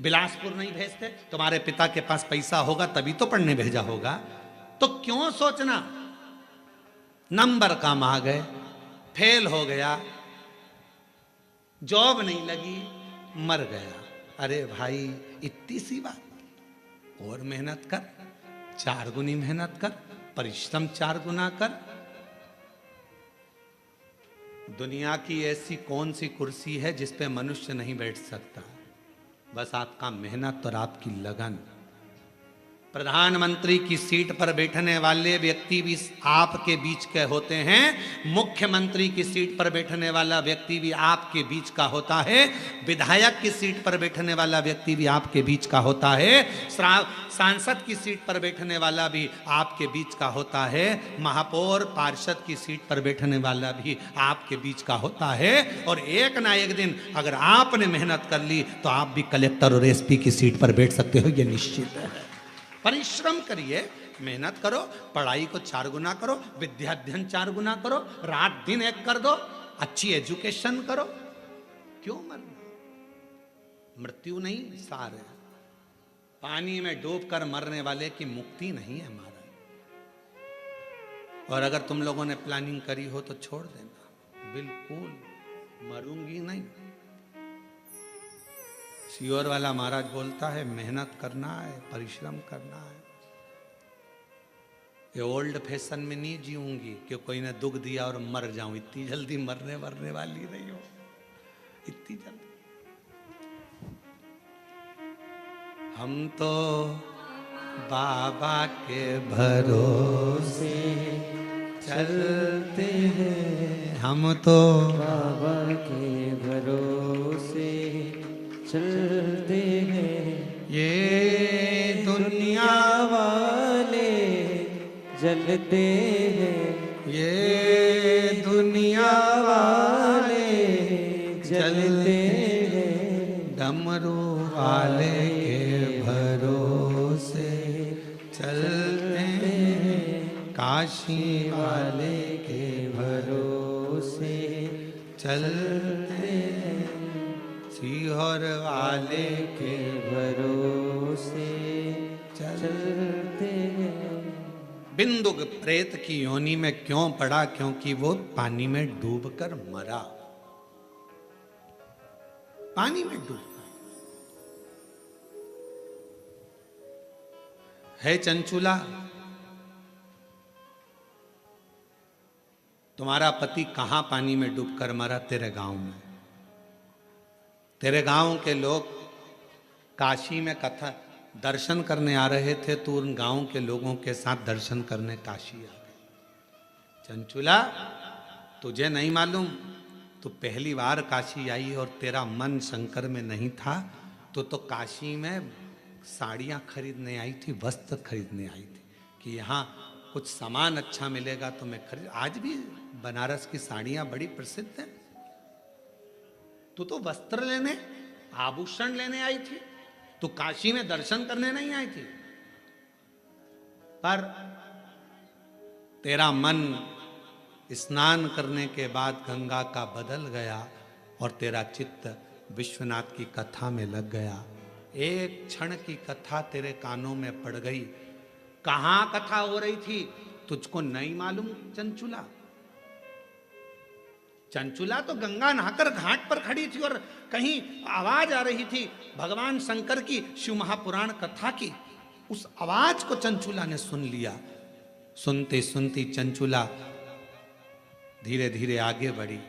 बिलासपुर नहीं भेजते। तुम्हारे पिता के पास पैसा होगा तभी तो पढ़ने भेजा होगा। तो क्यों सोचना नंबर कम आ गए, फेल हो गया, जॉब नहीं लगी, मर गया। अरे भाई इतनी सी बात, और मेहनत कर, 4 गुनी मेहनत कर, परिश्रम 4 गुना कर। दुनिया की ऐसी कौन सी कुर्सी है जिस पे मनुष्य नहीं बैठ सकता? बस आपका मेहनत और आपकी लगन। प्रधानमंत्री की सीट पर बैठने वाले व्यक्ति भी आपके बीच के होते हैं, मुख्यमंत्री की सीट पर बैठने वाला व्यक्ति भी आपके बीच का होता है, विधायक की सीट पर बैठने वाला व्यक्ति भी आपके बीच का होता है, सांसद की सीट पर बैठने वाला भी आपके बीच का होता है, महापौर पार्षद की सीट पर बैठने वाला भी आपके बीच का होता है। और एक ना एक दिन अगर आपने मेहनत कर ली तो आप भी कलेक्टर और एसपी की सीट पर बैठ सकते हो, यह निश्चित है। परिश्रम करिए, मेहनत करो, पढ़ाई को 4 गुना करो, विद्याध्ययन 4 गुना करो, रात दिन एक कर दो, अच्छी एजुकेशन करो। क्यों मरना? मृत्यु नहीं सार है। पानी में डूबकर मरने वाले की मुक्ति नहीं है हमारा। और अगर तुम लोगों ने प्लानिंग करी हो तो छोड़ देना, बिल्कुल मरूंगी नहीं। सियोर वाला महाराज बोलता है मेहनत करना है, परिश्रम करना है। ये ओल्ड फैशन में नहीं जीऊंगी कि कोई ने दुख दिया और मर जाऊं। इतनी जल्दी मरने वाली नहीं हो, इतनी जल्दी। हम तो बाबा के भरोसे चलते हैं, हम तो बाबा के भरोसे चलते हैं। ये दुनिया वाले जलते हैं, ये दुनिया वाले जलते हैं। डमरू वाले के भरोसे चलते हैं, काशी वाले के भरोसे चलते हैं, सीहोर वाले के भरोसे चलते हैं। बिंदु प्रेत की योनि में क्यों पड़ा? क्योंकि वो पानी में डूबकर मरा। पानी में डूब है। चंचुला, तुम्हारा पति कहां पानी में डूबकर मरा? तेरे गांव में। तेरे गांव के लोग काशी में कथा दर्शन करने आ रहे थे तो उन गांव के लोगों के साथ दर्शन करने काशी आ गए। चंचुला, तुझे नहीं मालूम, तू पहली बार काशी आई और तेरा मन शंकर में नहीं था, तो काशी में साड़ियाँ खरीदने आई थी, वस्त्र खरीदने आई थी कि यहाँ कुछ सामान अच्छा मिलेगा तो मैं खरीद। आज भी बनारस की साड़ियाँ बड़ी प्रसिद्ध हैं। तू तो वस्त्र लेने, आभूषण लेने आई थी, तू काशी में दर्शन करने नहीं आई थी। पर तेरा मन स्नान करने के बाद गंगा का बदल गया और तेरा चित्त विश्वनाथ की कथा में लग गया। एक क्षण की कथा तेरे कानों में पड़ गई। कहां कथा हो रही थी तुझको नहीं मालूम चंचुला? चंचुला तो गंगा नहाकर घाट पर खड़ी थी और कहीं आवाज आ रही थी भगवान शंकर की शिव महापुराण कथा की। उस आवाज को चंचुला ने सुन लिया। सुनते सुनती चंचुला धीरे धीरे आगे बढ़ी।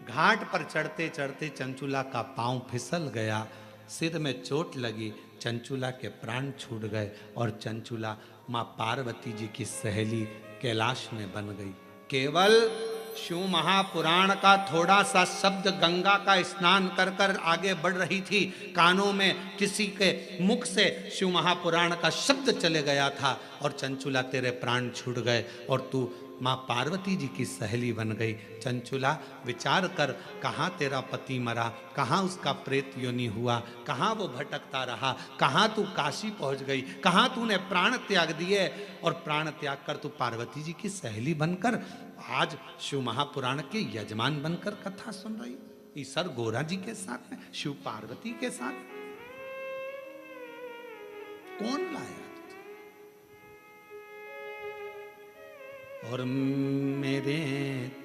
घाट पर चढ़ते चढ़ते चंचुला का पांव फिसल गया, सिर में चोट लगी, चंचुला के प्राण छूट गए और चंचुला माँ पार्वती जी की सहेली कैलाश में बन गई। केवल शिव महापुराण का थोड़ा सा शब्द गंगा का स्नान कर कर आगे बढ़ रही थी, कानों में किसी के मुख से शिव महापुराण का शब्द चले गया था और चंचुला तेरे प्राण छूट गए और तू माँ पार्वती जी की सहेली बन गई। चंचुला, विचार कर, कहाँ तेरा पति मरा, कहाँ उसका प्रेत योनि हुआ, कहाँ वो भटकता रहा, कहाँ तू काशी पहुँच गई, कहाँ तूने प्राण त्याग दिए और प्राण त्याग कर तू पार्वती जी की सहेली बनकर आज शिव महापुराण के यजमान बनकर कथा सुन रही। ईसर गोरा जी के साथ में, शिव पार्वती के साथ। कौन लाया? और मेरे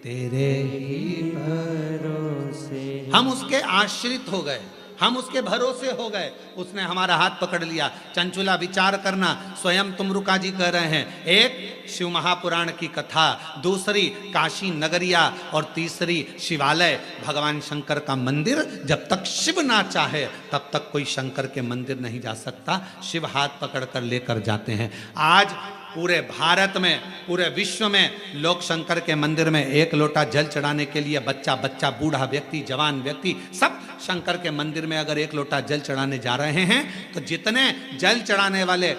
तेरे ही भरोसे हम उसके आश्रित हो गए, हम उसके भरोसे हो गए। उसने हमारा हाथ पकड़ लिया। चंचुला, विचार करना, स्वयं तुमरुका जी कह रहे हैं, एक शिव महापुराण की कथा, दूसरी काशी नगरिया और तीसरी शिवालय, भगवान शंकर का मंदिर। जब तक शिव ना चाहे तब तक कोई शंकर के मंदिर नहीं जा सकता। शिव हाथ पकड़ कर लेकर जाते हैं। आज पूरे भारत में, पूरे विश्व में लोग शंकर के मंदिर में एक लोटा जल चढ़ाने के लिए बच्चा बच्चा, बूढ़ा व्यक्ति, जवान व्यक्ति, सब शंकर के मंदिर में अगर एक लोटा जल चढ़ाने जा रहे हैं तो जितने जल चढ़ाने वाले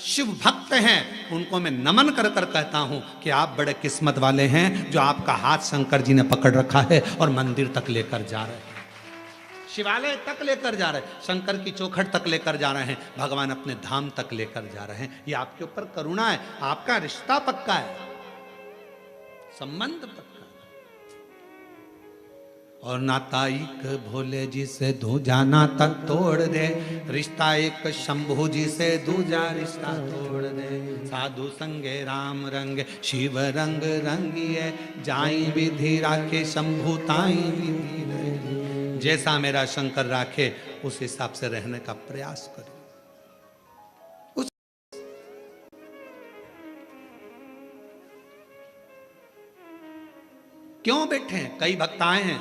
शिव भक्त हैं उनको मैं नमन कर कर कहता हूं कि आप बड़े किस्मत वाले हैं जो आपका हाथ शंकर जी ने पकड़ रखा है और मंदिर तक लेकर जा रहे हैं, शिवालय तक लेकर जा रहे हैं, शंकर की चौखट तक लेकर जा रहे हैं, भगवान अपने धाम तक लेकर जा रहे हैं। ये आपके ऊपर करुणा है, आपका रिश्ता पक्का है, संबंध पक्का है। और नाता एक भोले जी से दूजा नाता तोड़ दे, रिश्ता एक शंभू जी से दूजा रिश्ता तोड़ दे। साधु संगे राम रंग शिव रंग रंगिए, जाई विधि राखे शंभू ताई विधि रंगिए। जैसा मेरा शंकर राखे उस हिसाब से रहने का प्रयास करें। क्यों बैठे हैं? कई भक्त आए हैं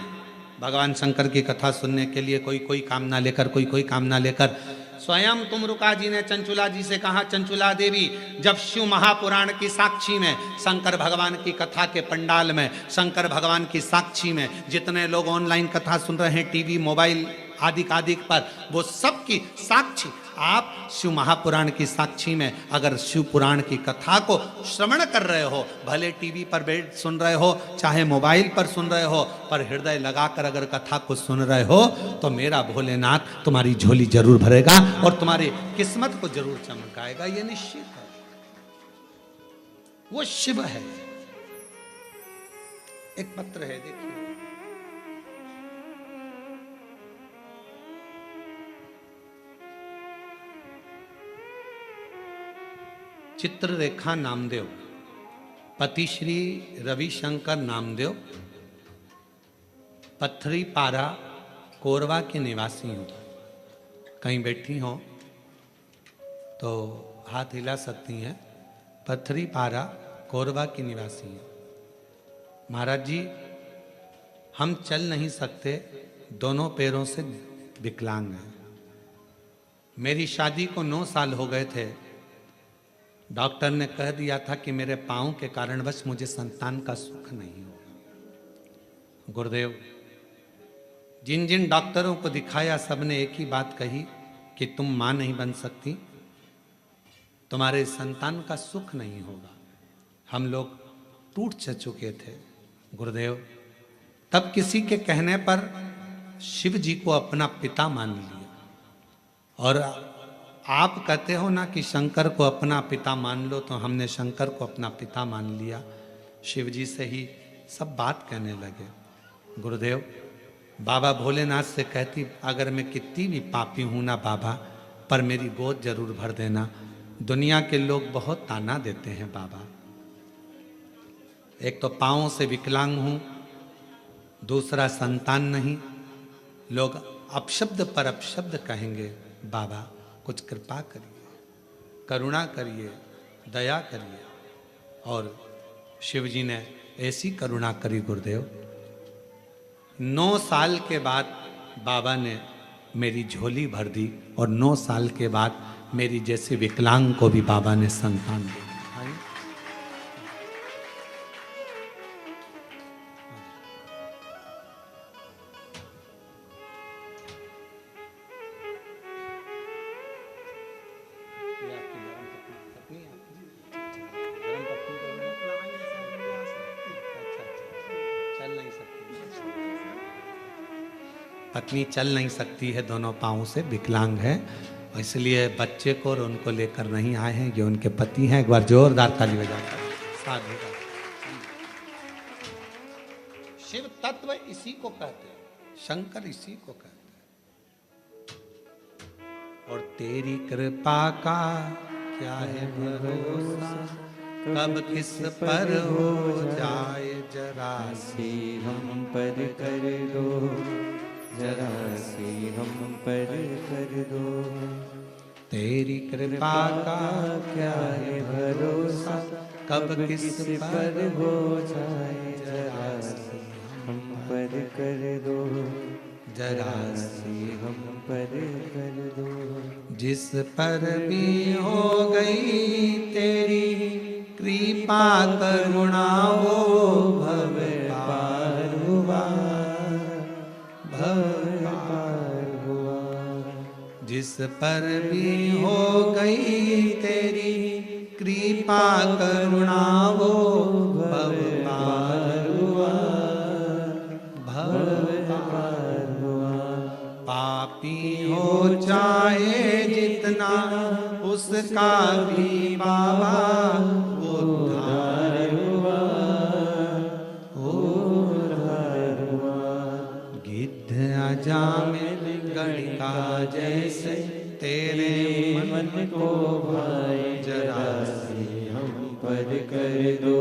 भगवान शंकर की कथा सुनने के लिए, कोई कामना लेकर, कोई कामना लेकर। स्वयं तुमरुका जी ने चंचुला जी से कहा, चंचुला देवी, जब शिव महापुराण की साक्षी में, शंकर भगवान की कथा के पंडाल में, शंकर भगवान की साक्षी में जितने लोग ऑनलाइन कथा सुन रहे हैं, टीवी मोबाइल आदि पर, वो सब की साक्षी आप शिव महापुराण की साक्षी में अगर शिव पुराण की कथा को श्रवण कर रहे हो, भले टीवी पर बैठ सुन रहे हो चाहे मोबाइल पर सुन रहे हो, पर हृदय लगाकर अगर कथा को सुन रहे हो तो मेरा भोलेनाथ तुम्हारी झोली जरूर भरेगा और तुम्हारी किस्मत को जरूर चमकाएगा। ये निश्चित है, वो शिव है। एक पत्र है, देखिए, चित्ररेखा नामदेव, पति श्री रविशंकर नामदेव, पत्थरी पारा कोरवा के निवासी हूँ। कहीं बैठी हो तो हाथ हिला सकती हैं। पत्थरी पारा कोरवा की निवासी हैं। महाराज जी, हम चल नहीं सकते, दोनों पैरों से विकलांग हैं। मेरी शादी को 9 साल हो गए थे। डॉक्टर ने कह दिया था कि मेरे पाँव के कारणवश मुझे संतान का सुख नहीं होगा। गुरुदेव, जिन जिन डॉक्टरों को दिखाया सबने एक ही बात कही कि तुम मां नहीं बन सकती, तुम्हारे संतान का सुख नहीं होगा। हम लोग टूट चुके थे। गुरुदेव, तब किसी के कहने पर शिव जी को अपना पिता मान लिया। और आप कहते हो ना कि शंकर को अपना पिता मान लो, तो हमने शंकर को अपना पिता मान लिया। शिव जी से ही सब बात कहने लगे। गुरुदेव, बाबा भोलेनाथ से कहती, अगर मैं कितनी भी पापी हूं ना बाबा, पर मेरी गोद जरूर भर देना। दुनिया के लोग बहुत ताना देते हैं बाबा। एक तो पाँवों से विकलांग हूं, दूसरा संतान नहीं। लोग अपशब्द पर अपशब्द कहेंगे। बाबा कुछ कृपा करिए, करुणा करिए, दया करिए। और शिव जी ने ऐसी करुणा करी गुरुदेव, 9 साल के बाद बाबा ने मेरी झोली भर दी। और 9 साल के बाद मेरी जैसे विकलांग को भी बाबा ने संतान दी। पत्नी चल नहीं सकती है, दोनों पाँवों से विकलांग है, इसलिए बच्चे को और उनको लेकर नहीं आए हैं। ये उनके पति हैं। एक बार जोरदार ताली बजाकर साधु। शिव तत्व इसी को कहते हैं, शंकर इसी को कहते हैं। और तेरी कृपा का क्या है भरोसा, कब किस पर हो जाए जरा सी हम पर कर दो, जरा सी हम पर कर दो। तेरी कृपा का क्या है भरोसा, कब किस पर हो जाए जरा सी हम पर कर दो, जरा सी हम पर कर दो। जिस पर भी हो गई तेरी कृपा करुणा, वो भव पार हुआ, भव पार हुआ। जिस पर भी हो गई तेरी कृपा करुणा, वो भव पार हुआ, भव पार हुआ। पापी हो चाहे जितना, उसका भी बाबा उद्धार हुआ, उद्धार हुआ। गिद्ध अजामिल गणिका जैसे तेरे मन को भाए, जरा सी हम पर कर दो,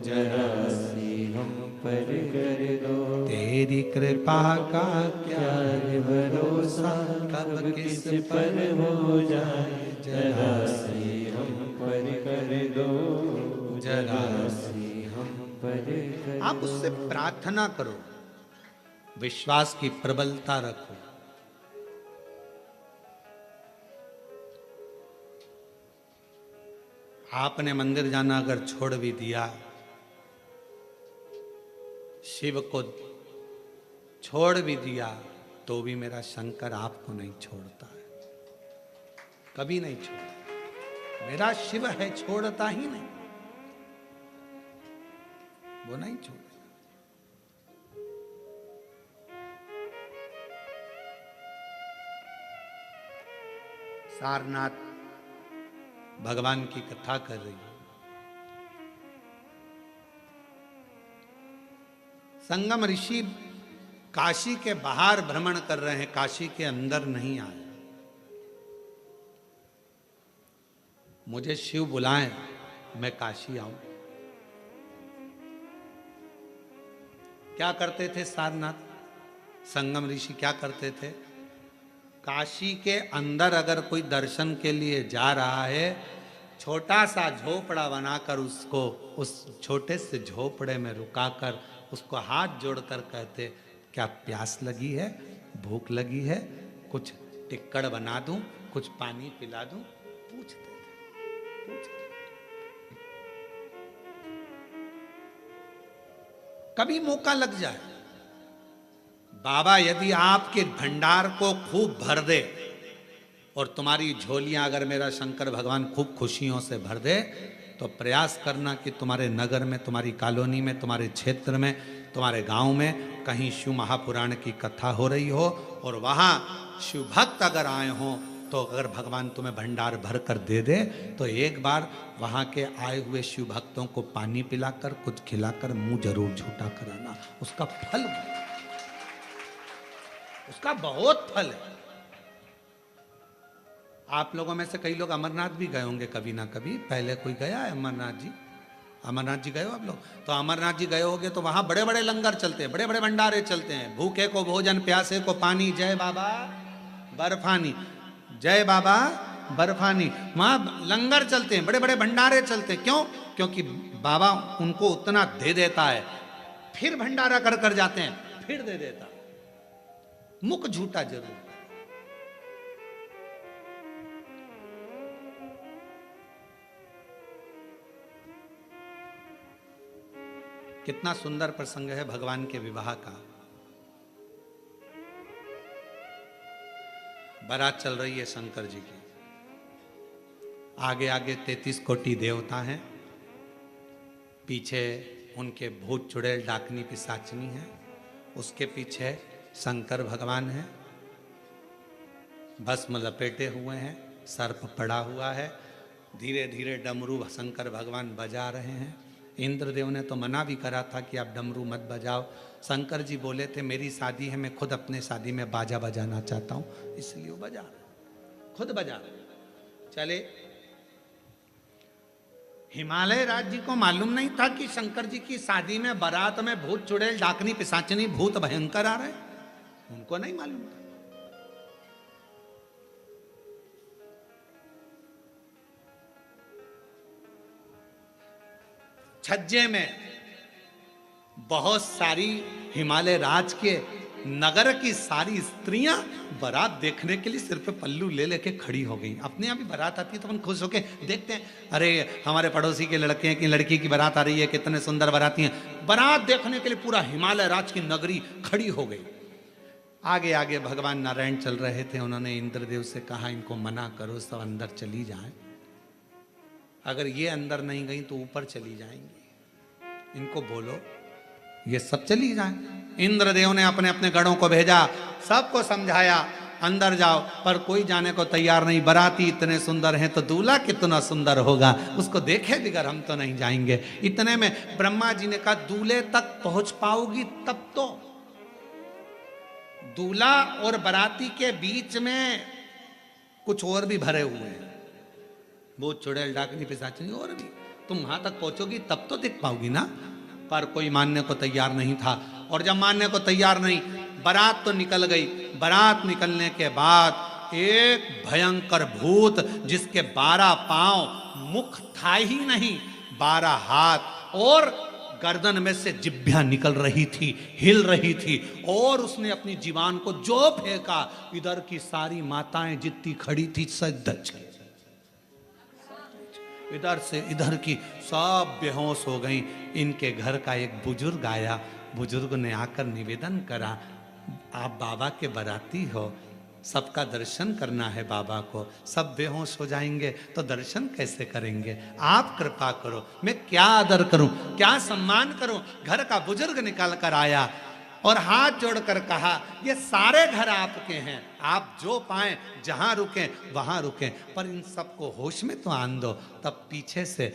जरा सी हम पर कर दो। तेरी कृपा का क्या है भरोसा, कब किस पर हो जाए जरा सी हम पर कर दो, जरा सी हम पर कर दो। आप उससे प्रार्थना करो, विश्वास की प्रबलता रखो। आपने मंदिर जाना अगर छोड़ भी दिया, शिव को छोड़ भी दिया, तो भी मेरा शंकर आपको नहीं छोड़ता है, कभी नहीं छोड़ता। मेरा शिव है, छोड़ता ही नहीं, वो नहीं छोड़ेगा। सारनाथ भगवान की कथा कर रही है। संगम ऋषि काशी के बाहर भ्रमण कर रहे हैं, काशी के अंदर नहीं आए। मुझे शिव बुलाएं, मैं काशी आऊं। क्या करते थे सारनाथ संगम ऋषि, क्या करते थे? काशी के अंदर अगर कोई दर्शन के लिए जा रहा है, छोटा सा झोपड़ा बनाकर उसको उस छोटे से झोपड़े में रुकाकर उसको हाथ जोड़कर कहते, क्या प्यास लगी है, भूख लगी है, कुछ टिक्कड़ बना दूं, कुछ पानी पिला दूं, पूछते थे। कभी मौका लग जाए, बाबा यदि आपके भंडार को खूब भर दे और तुम्हारी झोलियां अगर मेरा शंकर भगवान खूब खुशियों से भर दे, तो प्रयास करना कि तुम्हारे नगर में, तुम्हारी कॉलोनी में, तुम्हारे क्षेत्र में, तुम्हारे गांव में कहीं शिव महापुराण की कथा हो रही हो और वहां शिव भक्त अगर आए हों, तो अगर भगवान तुम्हें भंडार भर कर दे दे, तो एक बार वहां के आए हुए शिव भक्तों को पानी पिलाकर, कुछ खिलाकर मुंह जरूर झूठा कराना। उसका फल, उसका बहुत फल है। आप लोगों में से कई लोग अमरनाथ भी गए होंगे कभी ना कभी, पहले कोई गया है अमरनाथ जी? अमरनाथ जी गए हो आप लोग? तो अमरनाथ जी गए होगे तो वहां बड़े बड़े लंगर चलते हैं, बड़े बड़े भंडारे चलते हैं। भूखे को भोजन, प्यासे को पानी, जय बाबा बर्फानी, जय बाबा बर्फानी। वहां लंगर चलते हैं, बड़े बड़े भंडारे चलते हैं। क्यों? क्योंकि बाबा उनको उतना दे देता है, फिर भंडारा कर कर जाते हैं, फिर दे देता। मुख झूठा जरूर। कितना सुंदर प्रसंग है भगवान के विवाह का। बारात चल रही है शंकर जी की, आगे आगे 33 कोटि देवता हैं, पीछे उनके भूत चुड़ैल डाकनी पिशाचनी है, उसके पीछे शंकर भगवान है, भस्म लपेटे हुए हैं, सर्प पड़ा हुआ है, धीरे धीरे डमरू शंकर भगवान बजा रहे हैं। इंद्रदेव ने तो मना भी करा था कि आप डमरू मत बजाओ। शंकर जी बोले थे मेरी शादी है, मैं खुद अपने शादी में बाजा बजाना चाहता हूं, इसलिए वो बजा रहे, खुद बजा रहे। चले, हिमालय राज्य को मालूम नहीं था कि शंकर जी की शादी में बारात में भूत चुड़ैल डाकनी पिशाचनी भूत भयंकर आ रहे, उनको नहीं मालूम था। छज्जे में बहुत सारी हिमालय राज के नगर की सारी स्त्रियां बारात देखने के लिए सिर पे पल्लू ले लेके खड़ी हो गई। अपने यहाँ भी बारात आती है तो हम खुश होके देखते हैं, अरे हमारे पड़ोसी के लड़के की लड़की की बारात आ रही है, कितने सुंदर बाराती हैं। बारात देखने के लिए पूरा हिमालय राज की नगरी खड़ी हो गई। आगे आगे भगवान नारायण चल रहे थे, उन्होंने इंद्रदेव से कहा इनको मना करो, सब अंदर चली जाए, अगर ये अंदर नहीं गई तो ऊपर चली जाएंगी, इनको बोलो ये सब चली जाएं। इंद्रदेव ने अपने अपने गणों को भेजा, सबको समझाया अंदर जाओ, पर कोई जाने को तैयार नहीं। बाराती इतने सुंदर हैं तो दूल्हा कितना सुंदर होगा, उसको देखे बिगर हम तो नहीं जाएंगे। इतने में ब्रह्मा जी ने कहा दूल्हे तक पहुंच पाओगी तब तो। दूल्हा और बाराती के बीच में कुछ और भी भरे हुए हैं, भूत चुड़ैल डाकनी पिशाचनी और भी, तुम वहां तक पहुंचोगी तब तो दिख पाओगी ना। पर कोई मानने को तैयार नहीं था, और जब मानने को तैयार नहीं, बारात तो निकल गई। बारात निकलने के बाद एक भयंकर भूत जिसके 12 पांव, मुख था ही नहीं, 12 हाथ और गर्दन में से जिभ्या निकल रही थी, हिल रही थी, और उसने अपनी जीवान को जो फेंका, इधर की सारी माताएं जितनी खड़ी थी सज धज गई, इधर से इधर की सब बेहोश हो गई। इनके घर का एक बुजुर्ग आया, बुजुर्ग ने आकर निवेदन करा, आप बाबा के बाराती हो, सबका दर्शन करना है बाबा को, सब बेहोश हो जाएंगे तो दर्शन कैसे करेंगे, आप कृपा करो, मैं क्या आदर करूं, क्या सम्मान करूं। घर का बुजुर्ग निकल कर आया और हाथ जोड़कर कहा ये सारे घर आपके हैं, आप जो पाएं जहां रुकें वहां रुकें, पर इन सबको होश में तो आन दो। तब पीछे से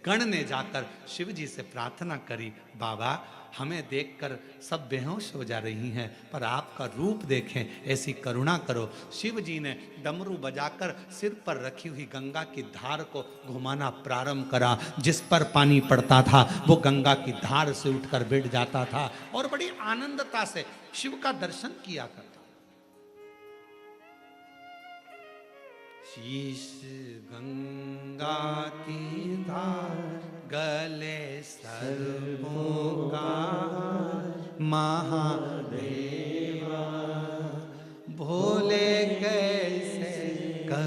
गण ने जाकर शिव जी से प्रार्थना करी, बाबा हमें देखकर सब बेहोश हो जा रही हैं, पर आपका रूप देखें, ऐसी करुणा करो। शिव जी ने डमरू बजाकर सिर पर रखी हुई गंगा की धार को घुमाना प्रारंभ करा। जिस पर पानी पड़ता था वो गंगा की धार से उठकर बैठ जाता था और बड़ी आनंदता से शिव का दर्शन किया करता। शीश गंगा की धार, गले सर्पों का महादेवा, भोले गए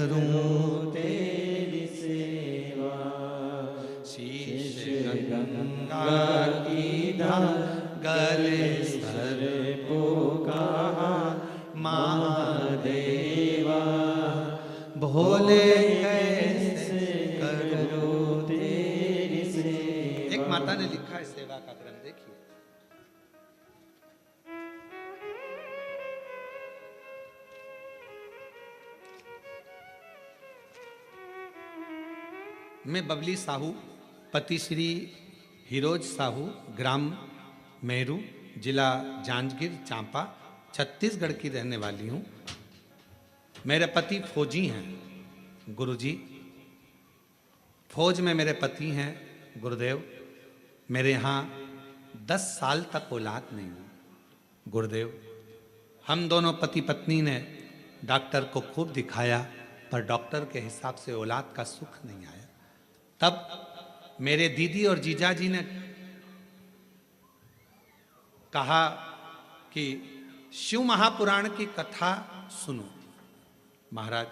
करूं तेरी सेवा, शीश गंगा की धार गले सर को कहा महादेवा, भोले कैसे करो तेरी सेवा। एक माता ने लिखा है सेवा का क्रम, देखिए। मैं बबली साहू, पति श्री हिरोज साहू, ग्राम मेरू, जिला जांजगीर चांपा, छत्तीसगढ़ की रहने वाली हूँ। मेरे पति फौजी हैं गुरुजी, फौज में मेरे पति हैं गुरुदेव। मेरे यहाँ 10 साल तक औलाद नहीं हुई गुरुदेव। हम दोनों पति पत्नी ने डॉक्टर को खूब दिखाया, पर डॉक्टर के हिसाब से औलाद का सुख नहीं आया। तब मेरे दीदी और जीजाजी ने कहा कि शिव महापुराण की कथा सुनो। महाराज,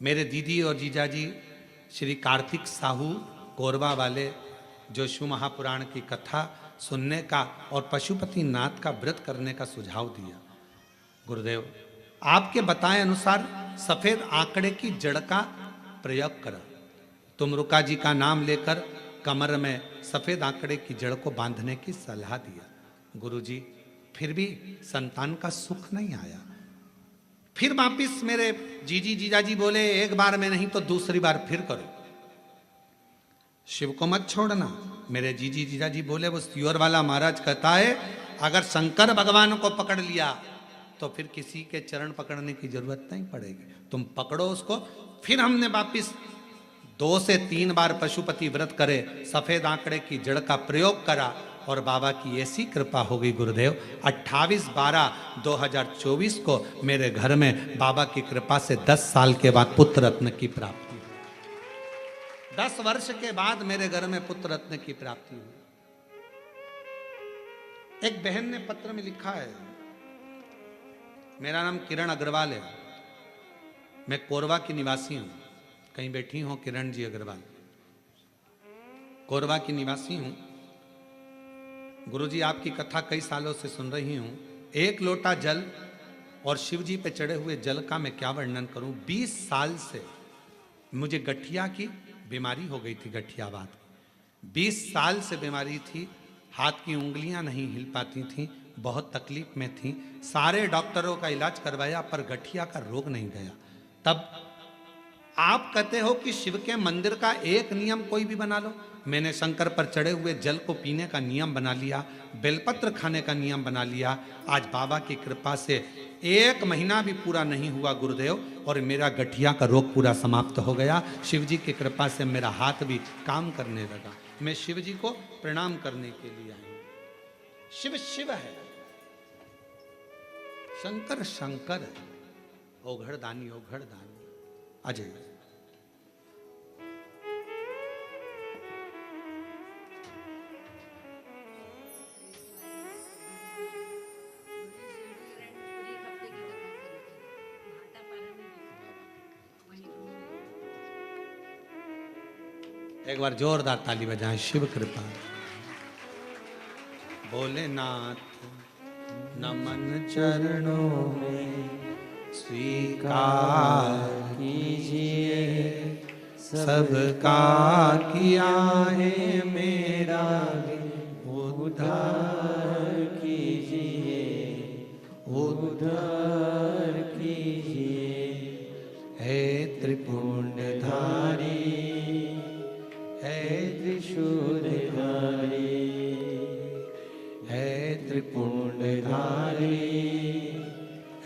मेरे दीदी और जीजाजी श्री कार्तिक साहू कोरबा वाले, जो शिव महापुराण की कथा सुनने का और पशुपति नाथ का व्रत करने का सुझाव दिया। गुरुदेव, आपके बताए अनुसार सफेद आंकड़े की जड़ का प्रयोग करा। तुमरुका जी का नाम लेकर कमर में सफेद आंकड़े की जड़ को बांधने की सलाह दिया। गुरुजी, फिर भी संतान का सुख नहीं आया। फिर वापिस मेरे जीजाजी बोले, एक बार में नहीं तो दूसरी बार फिर करो, शिव को मत छोड़ना। मेरे जीजाजी बोले, वो सियोर वाला महाराज कहता है अगर शंकर भगवान को पकड़ लिया तो फिर किसी के चरण पकड़ने की जरूरत नहीं पड़ेगी, तुम पकड़ो उसको। फिर हमने वापिस 2 से 3 बार पशुपति व्रत करे, सफेद आंकड़े की जड़ का प्रयोग करा और बाबा की ऐसी कृपा हो गई गुरुदेव। 28/12/2024 को मेरे घर में बाबा की कृपा से 10 साल के बाद पुत्र रत्न की प्राप्ति हुई। 10 वर्ष के बाद मेरे घर में पुत्र रत्न की प्राप्ति हुई। एक बहन ने पत्र में लिखा है, मेरा नाम किरण अग्रवाल है, मैं कोरबा की निवासी हूं। कहीं बैठी हो किरण जी अग्रवाल, कोरबा की निवासी हूं। गुरुजी, आपकी कथा कई सालों से सुन रही हूं। 1 लोटा जल और शिव जी पे चढ़े हुए जल का मैं क्या वर्णन करूं। 20 साल से मुझे गठिया की बीमारी हो गई थी, गठियावात। 20 साल से बीमारी थी, हाथ की उंगलियां नहीं हिल पाती थी, बहुत तकलीफ में थी। सारे डॉक्टरों का इलाज करवाया पर गठिया का रोग नहीं गया। तब आप कहते हो कि शिव के मंदिर का एक नियम कोई भी बना लो। मैंने शंकर पर चढ़े हुए जल को पीने का नियम बना लिया, बेलपत्र खाने का नियम बना लिया। आज बाबा की कृपा से 1 महीना भी पूरा नहीं हुआ गुरुदेव और मेरा गठिया का रोग पूरा समाप्त हो गया। शिव जी की कृपा से मेरा हाथ भी काम करने लगा। मैं शिव जी को प्रणाम करने के लिए आई हूं। शिव शिव है, शंकर शंकर है, ओघड़ दानी अजय। एक बार जोरदार ताली बजाएं। शिव कृपा। भोलेनाथ नमन चरणों में स्वीकार कीजिए, सबका किया है मेरा उद्धार कीजिए, उद्धार कीजिए। हे त्रिपुंडधारी, है त्रिशूलधारी, है त्रिपुंडधारी,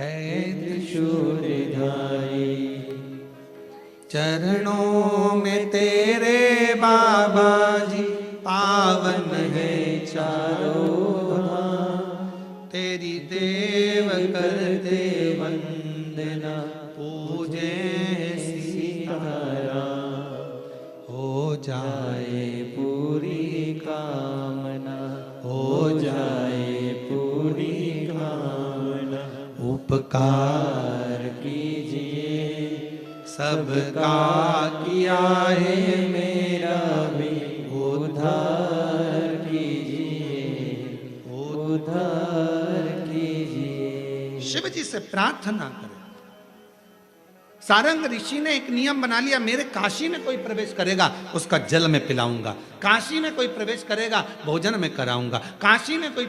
है त्रिशूलधारी। चरणों में तेरे बाबा जी पावन है चारों धाम। तेरी देव करते वंदना पूजे सीताराम। हो जाए पूरी कामना, हो जाए पूरी कामना। उपकार कीजिए, सबका किया है मेरा भी उद्धार कीजिए, उद्धार कीजिए। शिव जी से प्रार्थना करें। सारंग ऋषि ने एक नियम बना लिया, मेरे काशी में कोई प्रवेश करेगा उसका जल में पिलाऊंगा, काशी में कोई प्रवेश करेगा भोजन में कराऊंगा, काशी में कोई